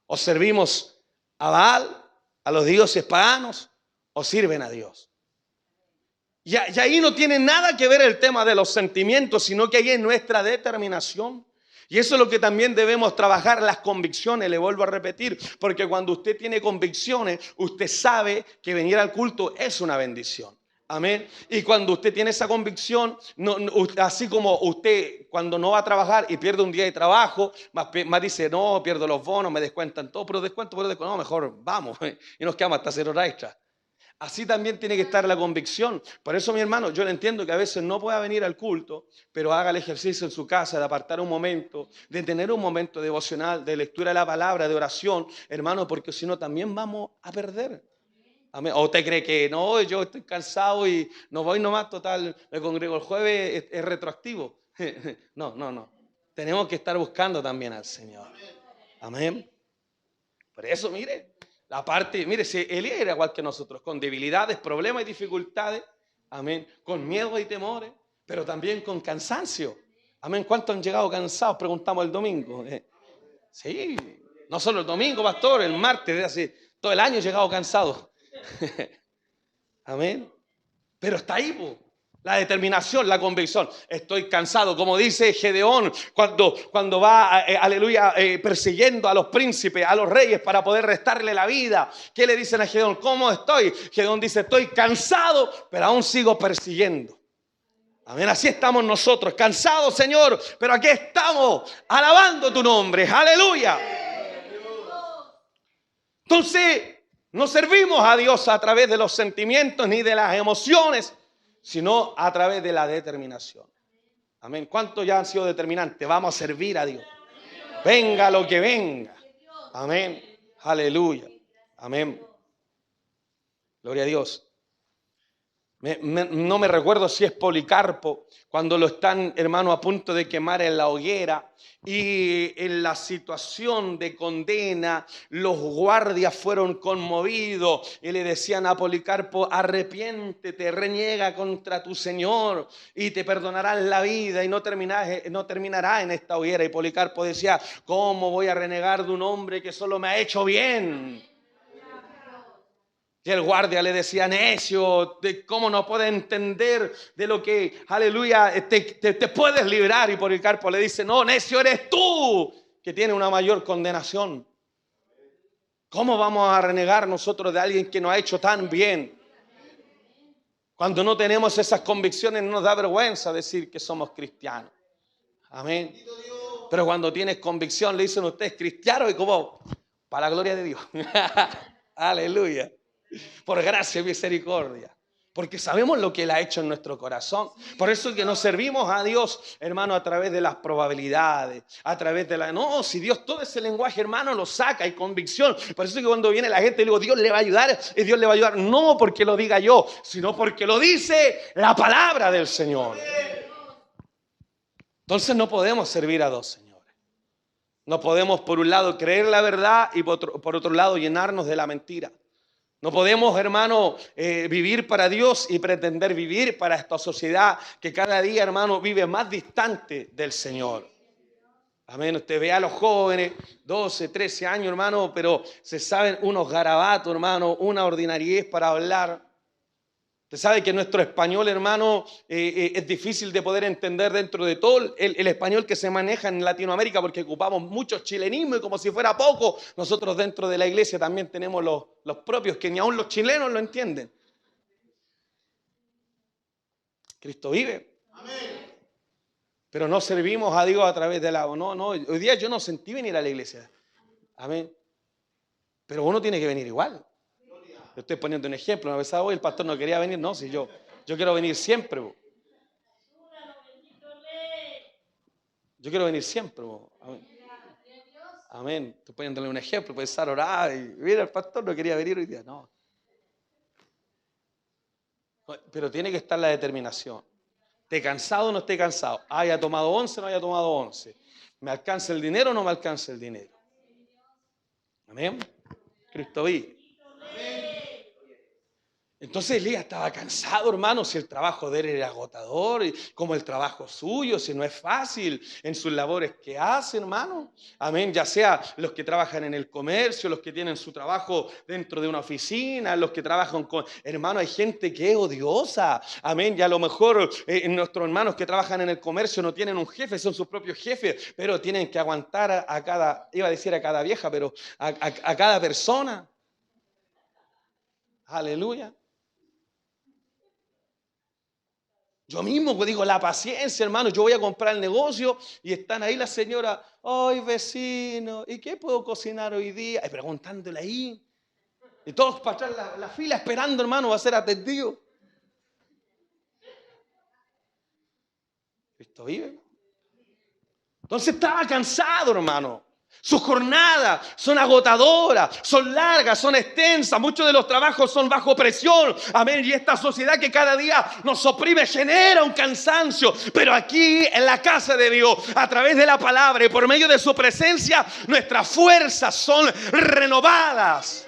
O servimos a Baal, a los dioses paganos, o sirven a Dios. Y ahí no tiene nada que ver el tema de los sentimientos, sino que ahí es nuestra determinación. Y eso es lo que también debemos trabajar, las convicciones, le vuelvo a repetir, porque cuando usted tiene convicciones, usted sabe que venir al culto es una bendición. Amén. Y cuando usted tiene esa convicción, así como usted cuando no va a trabajar y pierde un día de trabajo, más dice, no, pierdo los bonos, me descuentan todo, pero descuento, no, mejor vamos y nos quedamos hasta 0 horas extra. Así también tiene que estar la convicción. Por eso, mi hermano, yo le entiendo que a veces no pueda venir al culto, pero haga el ejercicio en su casa de apartar un momento, de tener un momento devocional, de lectura de la palabra, de oración, hermano, porque si no también vamos a perder. Amén. ¿O usted cree que no, yo estoy cansado y no voy nomás, total, me congrego el jueves, es retroactivo? No. Tenemos que estar buscando también al Señor. Amén. Por eso, mire. Mire, si Elías era igual que nosotros, con debilidades, problemas y dificultades, amén, con miedo y temores, pero también con cansancio. Amén, ¿cuántos han llegado cansados? Preguntamos el domingo. Sí, no solo el domingo, pastor, el martes, desde hace todo el año he llegado cansado. Amén, pero está ahí, po. La determinación, la convicción. Estoy cansado, como dice Gedeón cuando va, aleluya, persiguiendo a los príncipes, a los reyes para poder restarle la vida. ¿Qué le dicen a Gedeón? ¿Cómo estoy? Gedeón dice, estoy cansado, pero aún sigo persiguiendo. Amén, así estamos nosotros, cansados, Señor, pero aquí estamos, alabando tu nombre. Aleluya. Entonces, no servimos a Dios a través de los sentimientos ni de las emociones, sino a través de la determinación. Amén. ¿Cuántos ya han sido determinantes? Vamos a servir a Dios. Venga lo que venga. Amén. Aleluya. Amén. Gloria a Dios. No me recuerdo si es Policarpo, cuando lo están, hermano, a punto de quemar en la hoguera, y en la situación de condena, los guardias fueron conmovidos y le decían a Policarpo, arrepiéntete, reniega contra tu Señor y te perdonarán la vida y no terminará en esta hoguera. Y Policarpo decía, ¿cómo voy a renegar de un hombre que solo me ha hecho bien? Y el guardia le decía, necio, ¿cómo no puedes entender de lo que, aleluya, te puedes librar? Y Policarpo le dice, no, necio eres tú, que tiene una mayor condenación. ¿Cómo vamos a renegar nosotros de alguien que nos ha hecho tan bien? Cuando no tenemos esas convicciones nos da vergüenza decir que somos cristianos. Amén. Pero cuando tienes convicción le dicen ustedes cristianos y como, para la gloria de Dios. Aleluya. Por gracia y misericordia, porque sabemos lo que Él ha hecho en nuestro corazón. Por eso es que nos servimos a Dios, hermano, a través de las probabilidades, a través de no, si Dios todo ese lenguaje, hermano, lo saca, hay convicción. Por eso es que cuando viene la gente, le digo, Dios le va a ayudar, y Dios le va a ayudar, no porque lo diga yo, sino porque lo dice la palabra del Señor. Entonces no podemos servir a dos señores. No podemos, por un lado, creer la verdad y por otro lado, llenarnos de la mentira. No podemos, hermano, vivir para Dios y pretender vivir para esta sociedad que cada día, hermano, vive más distante del Señor. Amén. Usted ve a los jóvenes, 12, 13 años, hermano, pero se saben unos garabatos, hermano, una ordinariez para hablar. Usted sabe que nuestro español, hermano, es difícil de poder entender dentro de todo el español que se maneja en Latinoamérica, porque ocupamos mucho chilenismo y como si fuera poco, nosotros dentro de la iglesia también tenemos los propios que ni aún los chilenos lo entienden. Cristo vive. Amén. Pero no servimos a Dios a través de la... No, hoy día yo no sentí venir a la iglesia. Amén. Pero uno tiene que venir igual. Yo estoy poniendo un ejemplo. Una vez hoy el pastor no quería venir. No, si yo quiero venir siempre. Yo quiero venir siempre. Amén. Amén. Estoy poniéndole un ejemplo. Puede estar orado y mira, el pastor no quería venir hoy día. No. Pero tiene que estar la determinación. ¿Esté cansado o no esté cansado? ¿Haya tomado 11 o no haya tomado 11? ¿Me alcanza el dinero o no me alcanza el dinero? Amén. Cristo vive. Entonces Elías estaba cansado, hermano, si el trabajo de él era agotador, como el trabajo suyo, si no es fácil en sus labores que hace, hermano. Amén, ya sea los que trabajan en el comercio, los que tienen su trabajo dentro de una oficina, los que trabajan con... Hermano, hay gente que es odiosa, amén, y a lo mejor nuestros hermanos que trabajan en el comercio no tienen un jefe, son sus propios jefes, pero tienen que aguantar a cada, iba a decir a cada vieja, pero a cada persona. Aleluya. Yo mismo pues digo, la paciencia, hermano. Yo voy a comprar el negocio y están ahí las señoras, ay, vecino, ¿y qué puedo cocinar hoy día? Y preguntándole ahí. Y todos para atrás la fila esperando, hermano, va a ser atendido. Cristo vive. Entonces estaba cansado, hermano. Sus jornadas son agotadoras, son largas, son extensas. Muchos de los trabajos son bajo presión. Amén. Y esta sociedad que cada día nos oprime genera un cansancio. Pero aquí en la casa de Dios, a través de la palabra y por medio de su presencia, nuestras fuerzas son renovadas.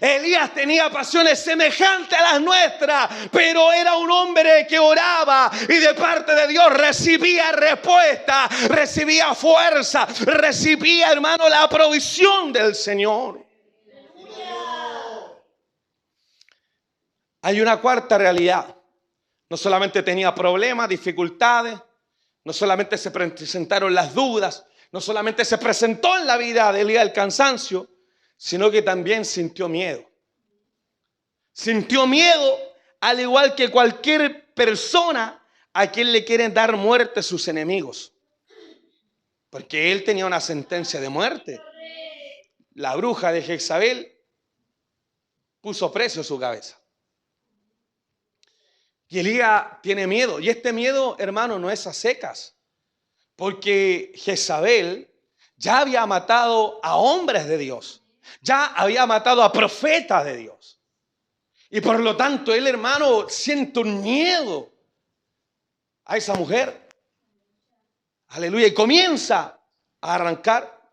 Elías tenía pasiones semejantes a las nuestras, pero era un hombre que oraba y de parte de Dios recibía respuesta, recibía fuerza, recibía, hermano, la provisión del Señor. Hay una cuarta realidad. No solamente tenía problemas, dificultades, no solamente se presentaron las dudas, no solamente se presentó en la vida de Elías el cansancio, sino que también sintió miedo. Sintió miedo al igual que cualquier persona a quien le quieren dar muerte sus enemigos. Porque él tenía una sentencia de muerte. La bruja de Jezabel puso precio a su cabeza. Y Elías tiene miedo. Y este miedo, hermano, no es a secas. Porque Jezabel ya había matado a hombres de Dios. Ya había matado a profetas de Dios. Y por lo tanto, él, hermano, siente un miedo a esa mujer. Aleluya. Y comienza a arrancar.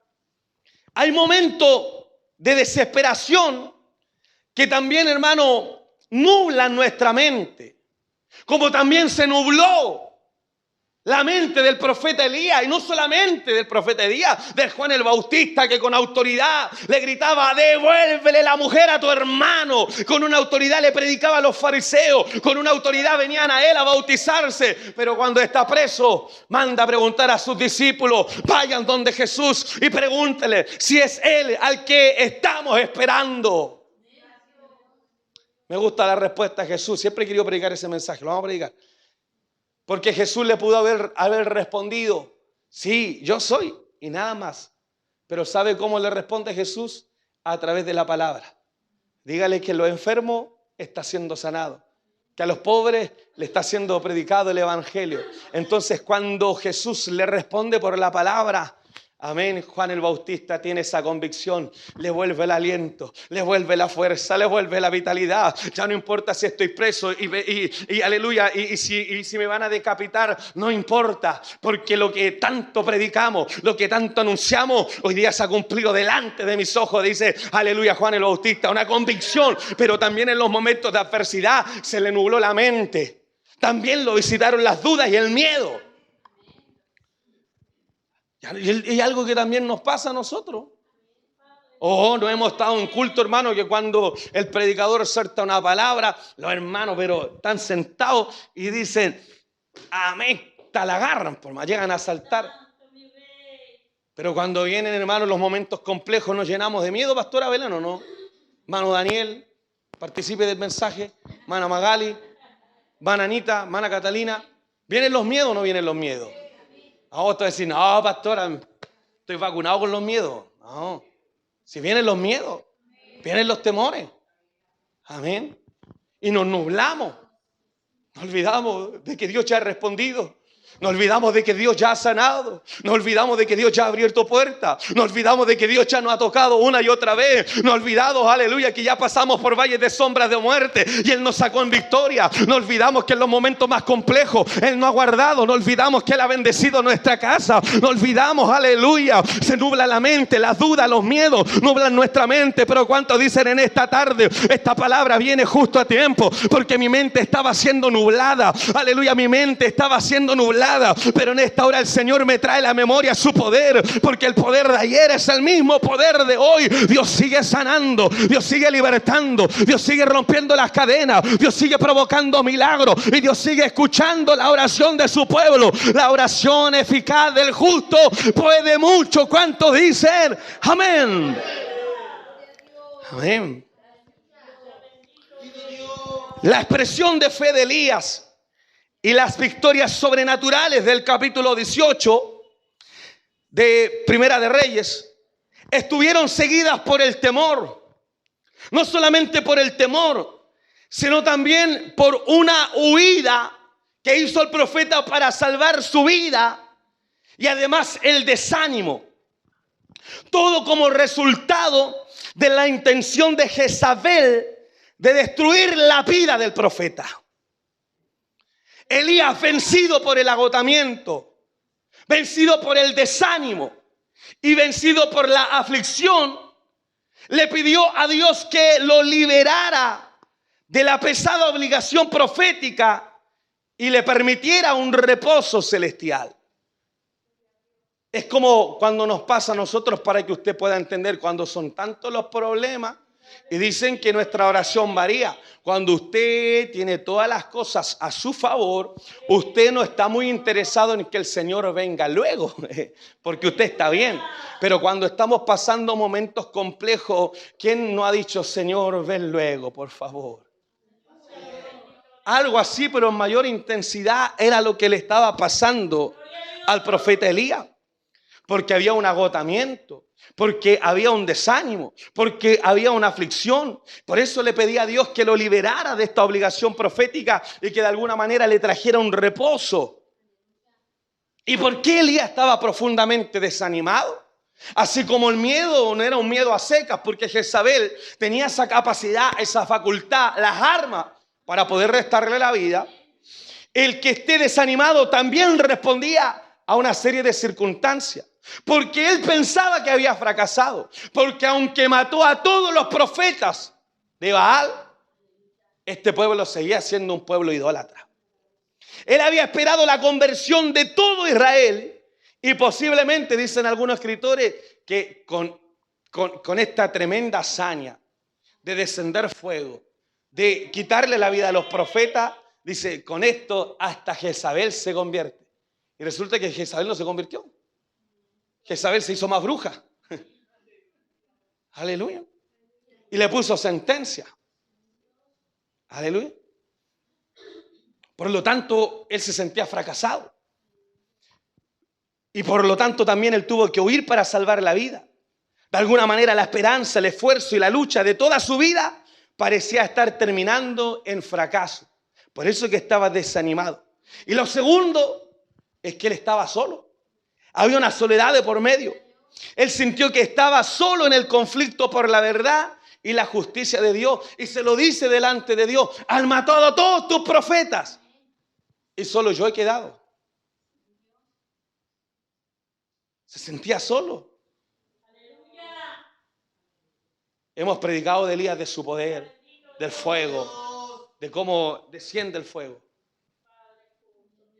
Hay momentos de desesperación que también, hermano, nublan nuestra mente. Como también se nubló la mente del profeta Elías, y no solamente del profeta Elías, de Juan el Bautista, que con autoridad le gritaba, devuélvele la mujer a tu hermano. Con una autoridad le predicaba a los fariseos, con una autoridad venían a él a bautizarse. Pero cuando está preso, manda a preguntar a sus discípulos, vayan donde Jesús y pregúntele si es él al que estamos esperando. Me gusta la respuesta de Jesús. Siempre he querido predicar ese mensaje, lo vamos a predicar. Porque Jesús le pudo haber respondido, sí, yo soy y nada más. Pero ¿sabe cómo le responde Jesús? A través de la palabra. Dígale que los enfermos está siendo sanado, que a los pobres le está siendo predicado el evangelio. Entonces cuando Jesús le responde por la palabra, amén, Juan el Bautista tiene esa convicción, le vuelve el aliento, le vuelve la fuerza, le vuelve la vitalidad. Ya no importa si estoy preso y aleluya, y si me van a decapitar, no importa, porque lo que tanto predicamos, lo que tanto anunciamos, hoy día se ha cumplido delante de mis ojos, dice, aleluya, Juan el Bautista, una convicción, pero también en los momentos de adversidad se le nubló la mente, también lo visitaron las dudas y el miedo. Y algo que también nos pasa a nosotros. No hemos estado en culto, hermano, que cuando el predicador suelta una palabra, los hermanos, pero están sentados y dicen, amén, te la agarran, por más llegan a saltar. Pero cuando vienen, hermanos, los momentos complejos, nos llenamos de miedo, pastora Belén, ¿o no? Mano Daniel, participe del mensaje. Mana Magali, mana Anita, mana Catalina. ¿Vienen los miedos o no vienen los miedos? A vos te decís, no, pastora, estoy vacunado con los miedos. No, si vienen los miedos, vienen los temores. Amén. Y nos nublamos. Nos olvidamos de que Dios ya ha respondido. Nos olvidamos de que Dios ya ha sanado. Nos olvidamos de que Dios ya ha abierto puertas. Nos olvidamos de que Dios ya nos ha tocado una y otra vez. Nos olvidamos, aleluya, que ya pasamos por valles de sombras de muerte y Él nos sacó en victoria. Nos olvidamos que en los momentos más complejos Él nos ha guardado. Nos olvidamos que Él ha bendecido nuestra casa. Nos olvidamos, aleluya. Se nubla la mente, las dudas, los miedos nublan nuestra mente. Pero ¿cuántos dicen en esta tarde? Esta palabra viene justo a tiempo, porque mi mente estaba siendo nublada. Aleluya, mi mente estaba siendo nublada. Pero en esta hora el Señor me trae a la memoria su poder, porque el poder de ayer es el mismo poder de hoy. Dios sigue sanando, Dios sigue libertando, Dios sigue rompiendo las cadenas, Dios sigue provocando milagros y Dios sigue escuchando la oración de su pueblo. La oración eficaz del justo puede mucho. ¿Cuántos dicen amén? Amén. La expresión de fe de Elías y las victorias sobrenaturales del capítulo 18 de Primera de Reyes estuvieron seguidas por el temor. No solamente por el temor, sino también por una huida que hizo el profeta para salvar su vida, y además el desánimo. Todo como resultado de la intención de Jezabel de destruir la vida del profeta. Elías, vencido por el agotamiento, vencido por el desánimo y vencido por la aflicción, le pidió a Dios que lo liberara de la pesada obligación profética y le permitiera un reposo celestial. Es como cuando nos pasa a nosotros, para que usted pueda entender, cuando son tantos los problemas y dicen que nuestra oración varía. Cuando usted tiene todas las cosas a su favor, usted no está muy interesado en que el Señor venga luego, porque usted está bien. Pero cuando estamos pasando momentos complejos, ¿quién no ha dicho, Señor, ven luego, por favor? Algo así, pero en mayor intensidad, era lo que le estaba pasando al profeta Elías. Porque había un agotamiento, porque había un desánimo, porque había una aflicción. Por eso le pedía a Dios que lo liberara de esta obligación profética y que de alguna manera le trajera un reposo. ¿Y por qué Elías estaba profundamente desanimado? Así como el miedo no era un miedo a secas, porque Jezabel tenía esa capacidad, esa facultad, las armas para poder restarle la vida. El que esté desanimado también respondía a una serie de circunstancias. Porque él pensaba que había fracasado. Porque aunque mató a todos los profetas de Baal, este pueblo seguía siendo un pueblo idólatra. Él había esperado la conversión de todo Israel. Y posiblemente, dicen algunos escritores, que con esta tremenda hazaña de descender fuego, de quitarle la vida a los profetas, dice, con esto hasta Jezabel se convierte. Y resulta que Jezabel no se convirtió. Jezabel se hizo más bruja. Aleluya. Y le puso sentencia. Aleluya. Por lo tanto, él se sentía fracasado. Y por lo tanto también él tuvo que huir para salvar la vida. De alguna manera la esperanza, el esfuerzo y la lucha de toda su vida parecía estar terminando en fracaso. Por eso es que estaba desanimado. Y lo segundo es que él estaba solo. Había una soledad de por medio. Él sintió que estaba solo en el conflicto por la verdad y la justicia de Dios. Y se lo dice delante de Dios: han matado a todos tus profetas y solo yo he quedado. Se sentía solo. Hemos predicado de Elías, de su poder, del fuego, de cómo desciende el fuego.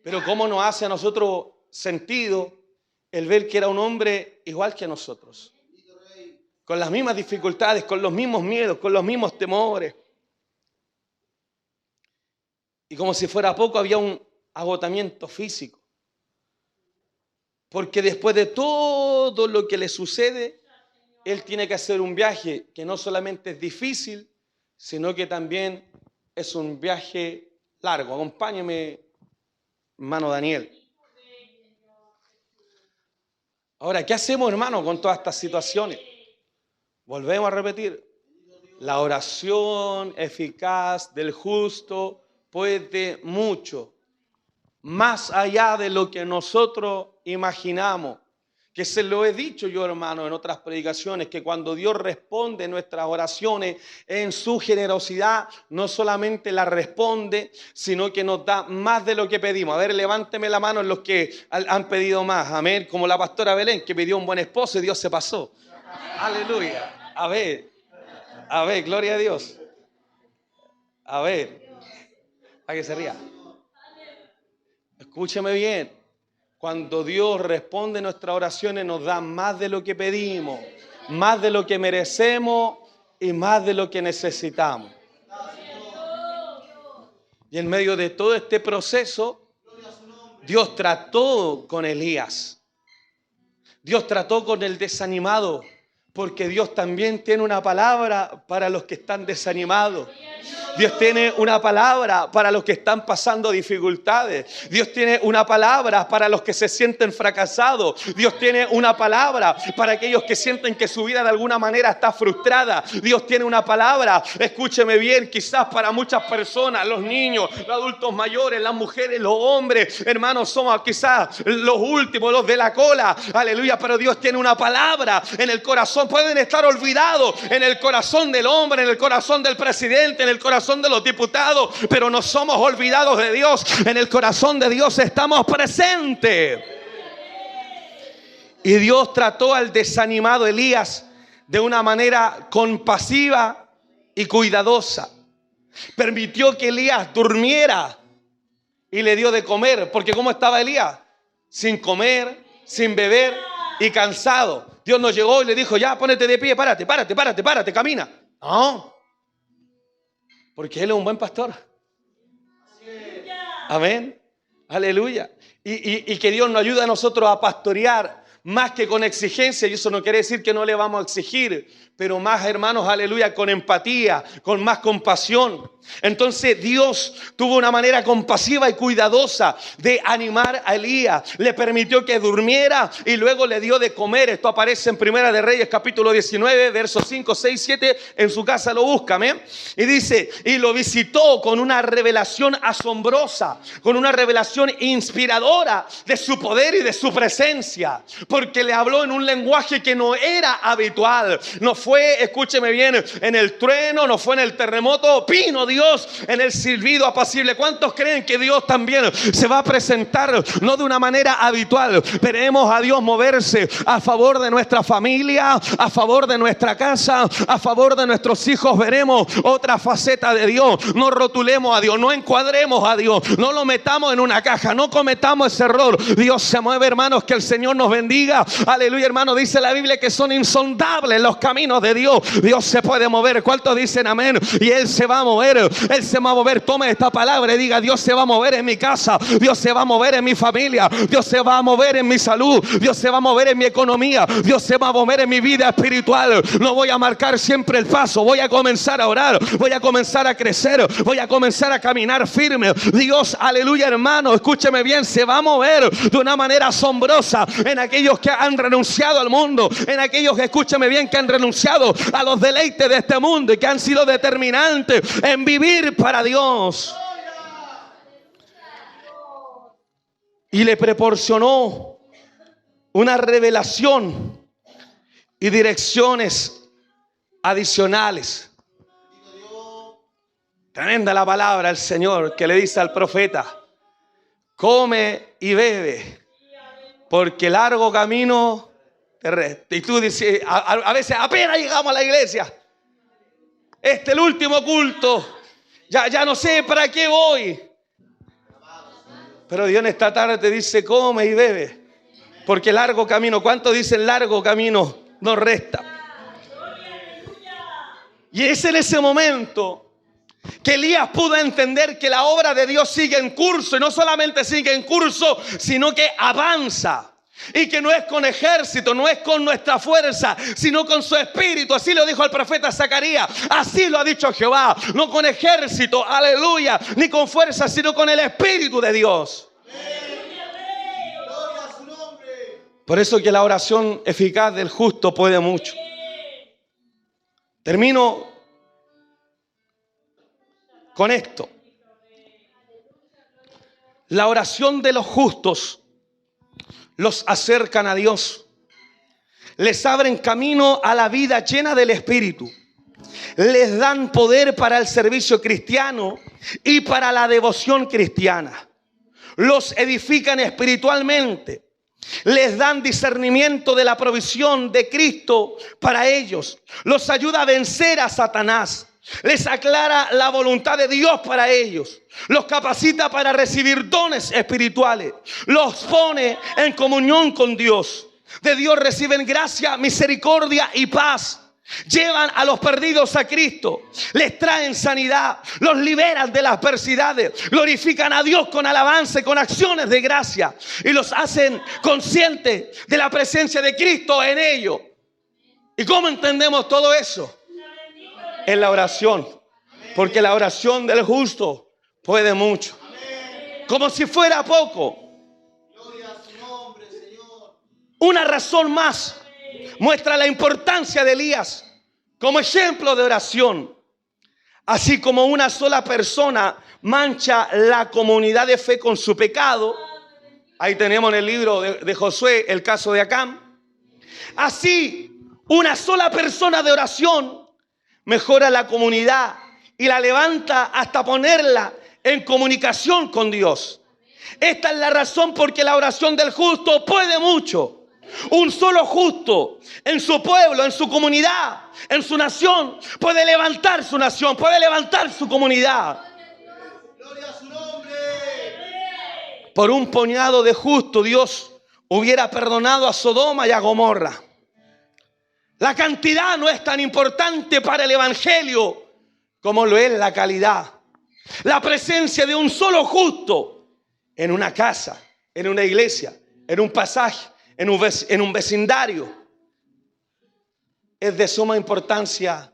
Pero cómo nos hace a nosotros sentido el ver que era un hombre igual que nosotros, con las mismas dificultades, con los mismos miedos, con los mismos temores. Y como si fuera poco, había un agotamiento físico. Porque después de todo lo que le sucede, él tiene que hacer un viaje que no solamente es difícil, sino que también es un viaje largo. Acompáñeme, hermano Daniel. Ahora, ¿qué hacemos, hermano, con todas estas situaciones? Volvemos a repetir. La oración eficaz del justo puede mucho. más allá de lo que nosotros imaginamos. Que se lo he dicho yo, hermano, en otras predicaciones, que cuando Dios responde nuestras oraciones en su generosidad, no solamente las responde, sino que nos da más de lo que pedimos. A ver, levánteme la mano en los que han pedido más. Amén. Como la pastora Belén, que pidió un buen esposo y Dios se pasó. Aleluya. A ver, gloria a Dios. A ver, para que se ría. Escúcheme bien. Cuando Dios responde nuestras oraciones, nos da más de lo que pedimos, más de lo que merecemos y más de lo que necesitamos. Y en medio de todo este proceso, Dios trató con Elías. Dios trató con el desanimado, porque Dios también tiene una palabra para los que están desanimados. Dios tiene una palabra para los que están pasando dificultades. Dios tiene una palabra para los que se sienten fracasados. Dios tiene una palabra para aquellos que sienten que su vida de alguna manera está frustrada. Dios tiene una palabra, escúcheme bien, quizás para muchas personas, los niños, los adultos mayores, las mujeres, los hombres, hermanos, somos quizás los últimos, los de la cola. Aleluya, pero Dios tiene una palabra en el corazón. Pueden estar olvidados en el corazón del hombre, en el corazón del presidente, en el corazón de los diputados, pero no somos olvidados de Dios. En el corazón de Dios estamos presentes. Y Dios trató al desanimado Elías de una manera compasiva y cuidadosa. Permitió que Elías durmiera y le dio de comer, porque ¿cómo estaba Elías? Sin comer, sin beber y cansado. Dios nos llegó y le dijo: ya, ponete de pie, párate, camina. No, porque Él es un buen pastor. Amén. Aleluya. Y que Dios nos ayude a nosotros a pastorear más que con exigencia. Y eso no quiere decir que no le vamos a exigir, pero más, hermanos, aleluya, con empatía, con más compasión. Entonces Dios tuvo una manera compasiva y cuidadosa de animar a Elías. Le permitió que durmiera y luego le dio de comer. Esto aparece en Primera de Reyes capítulo 19, versos 5, 6, 7. En su casa lo buscan, ¿eh? Y dice: y lo visitó con una revelación asombrosa, con una revelación inspiradora de su poder y de su presencia, porque le habló en un lenguaje que no era habitual. No fue, escúcheme bien, en el trueno, no fue en el terremoto, vino Dios en el silbido apacible. ¿Cuántos creen que Dios también se va a presentar no de una manera habitual? Veremos a Dios moverse a favor de nuestra familia, a favor de nuestra casa, a favor de nuestros hijos. Veremos otra faceta de Dios. No rotulemos a Dios, no encuadremos a Dios, no lo metamos en una caja, no cometamos ese error. Dios se mueve, hermanos, que el Señor nos bendiga. Aleluya, hermano. Dice la Biblia que son insondables los caminos de Dios. Dios se puede mover. ¿Cuántos dicen amén? Y Él se va a mover. Él se va a mover. Tome esta palabra y diga: Dios se va a mover en mi casa, Dios se va a mover en mi familia, Dios se va a mover en mi salud, Dios se va a mover en mi economía, Dios se va a mover en mi vida espiritual. No voy a marcar siempre el paso, voy a comenzar a orar, voy a comenzar a crecer, voy a comenzar a caminar firme. Dios, aleluya, hermano, escúcheme bien, se va a mover de una manera asombrosa en aquellos que han renunciado al mundo, en aquellos que, escúcheme bien, que han renunciado a los deleites de este mundo y que han sido determinantes en vivir para Dios. Y le proporcionó una revelación y direcciones adicionales. Tremenda la palabra del Señor que le dice al profeta: come y bebe, porque largo camino te resta. Y tú dices, a veces apenas llegamos a la iglesia, este es el último culto, ya no sé para qué voy. Pero Dios en esta tarde te dice: come y bebe, porque largo camino. ¿Cuántos dicen largo camino nos resta? Y es en ese momento que Elías pudo entender que la obra de Dios sigue en curso. Y no solamente sigue en curso, sino que avanza. Y que no es con ejército, no es con nuestra fuerza, sino con su espíritu. Así lo dijo el profeta Zacarías. Así lo ha dicho Jehová. No con ejército, aleluya, ni con fuerza, sino con el espíritu de Dios. Por eso que la oración eficaz del justo puede mucho. Termino con esto. La oración de los justos los acercan a Dios. Les abren camino a la vida llena del Espíritu. Les dan poder para el servicio cristiano y para la devoción cristiana. Los edifican espiritualmente. Les dan discernimiento de la provisión de Cristo para ellos. Los ayuda a vencer a Satanás. Les aclara la voluntad de Dios para ellos. Los capacita para recibir dones espirituales. Los pone en comunión con Dios. De Dios reciben gracia, misericordia y paz. Llevan a los perdidos a Cristo, les traen sanidad, los liberan de las adversidades, glorifican a Dios con alabanza y con acciones de gracia y los hacen conscientes de la presencia de Cristo en ellos. ¿Y cómo entendemos todo eso? En la oración, porque la oración del justo puede mucho. Como si fuera poco. Una razón más muestra la importancia de Elías como ejemplo de oración. Así como una sola persona mancha la comunidad de fe con su pecado. Ahí tenemos en el libro de Josué el caso de Acán. Así, una sola persona de oración mejora la comunidad y la levanta hasta ponerla en comunicación con Dios. Esta es la razón por que la oración del justo puede mucho. Un solo justo en su pueblo, en su comunidad, en su nación, puede levantar su nación, puede levantar su comunidad. Gloria a su nombre. Por un puñado de justos, Dios hubiera perdonado a Sodoma y a Gomorra. La cantidad no es tan importante para el evangelio como lo es la calidad. La presencia de un solo justo en una casa, en una iglesia, en un pasaje, en un vecindario, es de suma importancia.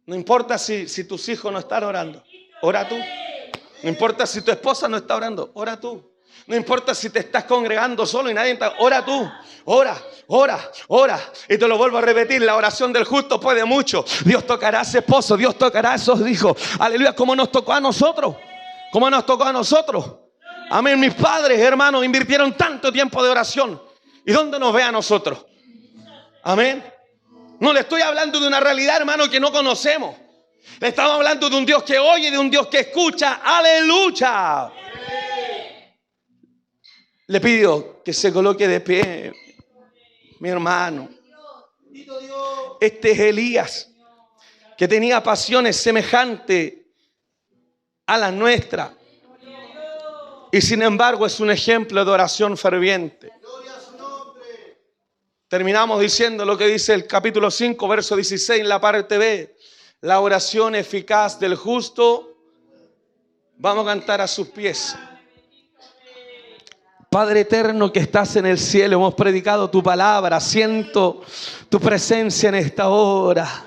No importa si tus hijos no están orando, ora tú. No importa si tu esposa no está orando, ora tú. No importa si te estás congregando solo y nadie está, ora tú. Ora. Y te lo vuelvo a repetir, la oración del justo puede mucho. Dios tocará a ese esposo, Dios tocará a esos hijos. Aleluya, como nos tocó a nosotros. Como nos tocó a nosotros. Amén. Mis padres, hermanos, invirtieron tanto tiempo de oración. ¿Y dónde nos ve a nosotros? Amén. No le estoy hablando de una realidad, hermano, que no conocemos. Le estamos hablando de un Dios que oye, de un Dios que escucha. ¡Aleluya! Le pido que se coloque de pie, mi hermano. Este es Elías, que tenía pasiones semejantes a las nuestras. Y sin embargo es un ejemplo de oración ferviente. Terminamos diciendo lo que dice el capítulo 5, verso 16 en la parte B. La oración eficaz del justo. Vamos a cantar a sus pies. Padre eterno que estás en el cielo, hemos predicado tu palabra. Siento tu presencia en esta hora.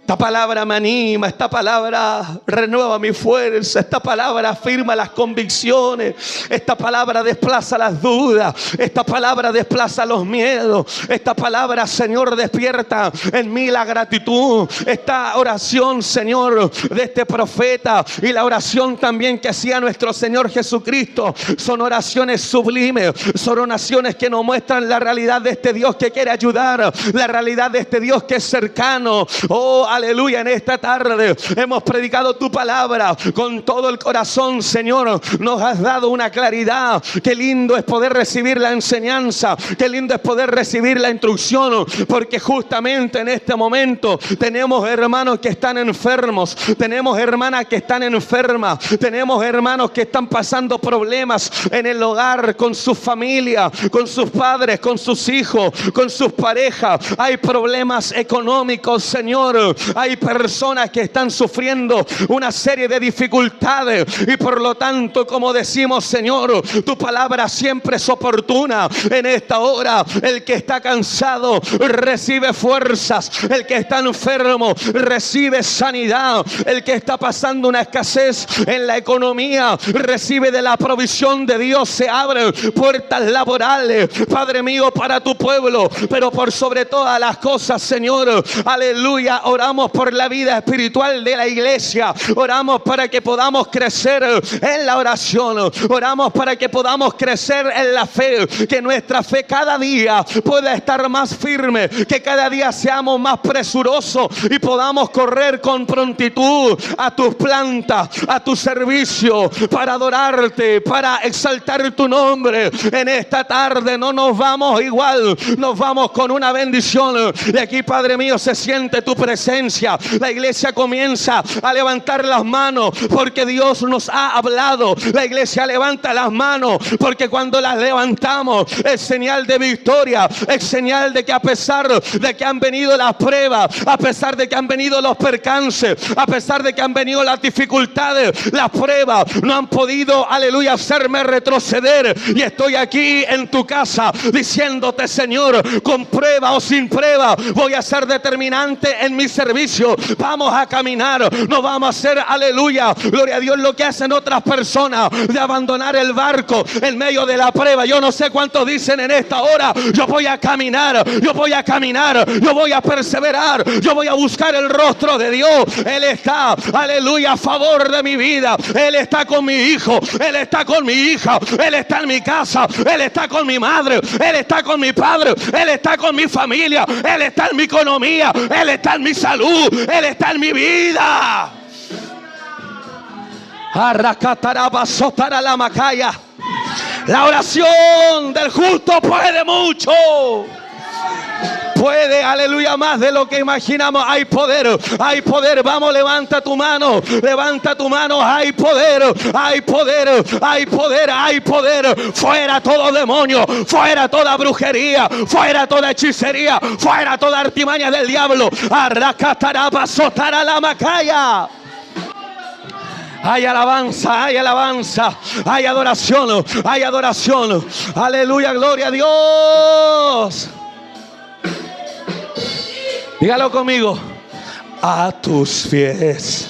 Esta palabra me anima, esta palabra renueva mi fuerza, esta palabra afirma las convicciones, esta palabra desplaza las dudas, esta palabra desplaza los miedos, esta palabra, Señor, despierta en mí la gratitud. Esta oración, Señor, de este profeta y la oración también que hacía nuestro Señor Jesucristo son oraciones sublimes, son oraciones que nos muestran la realidad de este Dios que quiere ayudar, la realidad de este Dios que es cercano. Oh, aleluya, en esta tarde hemos predicado tu palabra con todo el corazón, Señor. Nos has dado una claridad. Qué lindo es poder recibir la enseñanza, qué lindo es poder recibir la instrucción, porque justamente en este momento tenemos hermanos que están enfermos, tenemos hermanas que están enfermas, tenemos hermanos que están pasando problemas en el hogar, con su familia, con sus padres, con sus hijos, con sus parejas. Hay problemas económicos, Señor. Hay personas que están sufriendo una serie de dificultades y por lo tanto, como decimos, Señor, tu palabra siempre es oportuna. En esta hora, el que está cansado recibe fuerzas, el que está enfermo recibe sanidad, el que está pasando una escasez en la economía recibe de la provisión de Dios. Se abren puertas laborales, Padre mío, para tu pueblo, pero por sobre todas las cosas, Señor, aleluya, oramos Oramos por la vida espiritual de la iglesia. Oramos para que podamos crecer en la oración. Oramos para que podamos crecer en la fe. Que nuestra fe cada día pueda estar más firme. Que cada día seamos más presurosos y podamos correr con prontitud a tus plantas, a tu servicio, para adorarte, para exaltar tu nombre. En esta tarde no nos vamos igual, nos vamos con una bendición. Y aquí, Padre mío, se siente tu presencia. La iglesia comienza a levantar las manos porque Dios nos ha hablado. La iglesia levanta las manos porque cuando las levantamos es señal de victoria, es señal de que a pesar de que han venido las pruebas, a pesar de que han venido los percances, a pesar de que han venido las dificultades, las pruebas no han podido, aleluya, hacerme retroceder. Y estoy aquí en tu casa diciéndote: Señor, con prueba o sin prueba, voy a ser determinante en mi servicio. Vamos a caminar, no vamos a hacer, aleluya, gloria a Dios, lo que hacen otras personas, de abandonar el barco en medio de la prueba. Yo no sé cuántos dicen en esta hora: yo voy a caminar, yo voy a caminar, yo voy a perseverar, yo voy a buscar el rostro de Dios. Él está, aleluya, a favor de mi vida. Él está con mi hijo, Él está con mi hija, Él está en mi casa, Él está con mi madre, Él está con mi padre, Él está con mi familia, Él está en mi economía, Él está en mi salud, Él está en mi vida. La oración del justo puede mucho. Puede, aleluya, más de lo que imaginamos. Hay poder, hay poder. Vamos, levanta tu mano, levanta tu mano. Hay poder, hay poder, hay poder, hay poder. Fuera todo demonio, fuera toda brujería, fuera toda hechicería, fuera toda artimaña del diablo. Arracataraba, sotara la macaya. Hay alabanza, hay alabanza, hay adoración, hay adoración. Aleluya, gloria a Dios. Dígalo conmigo: a tus pies.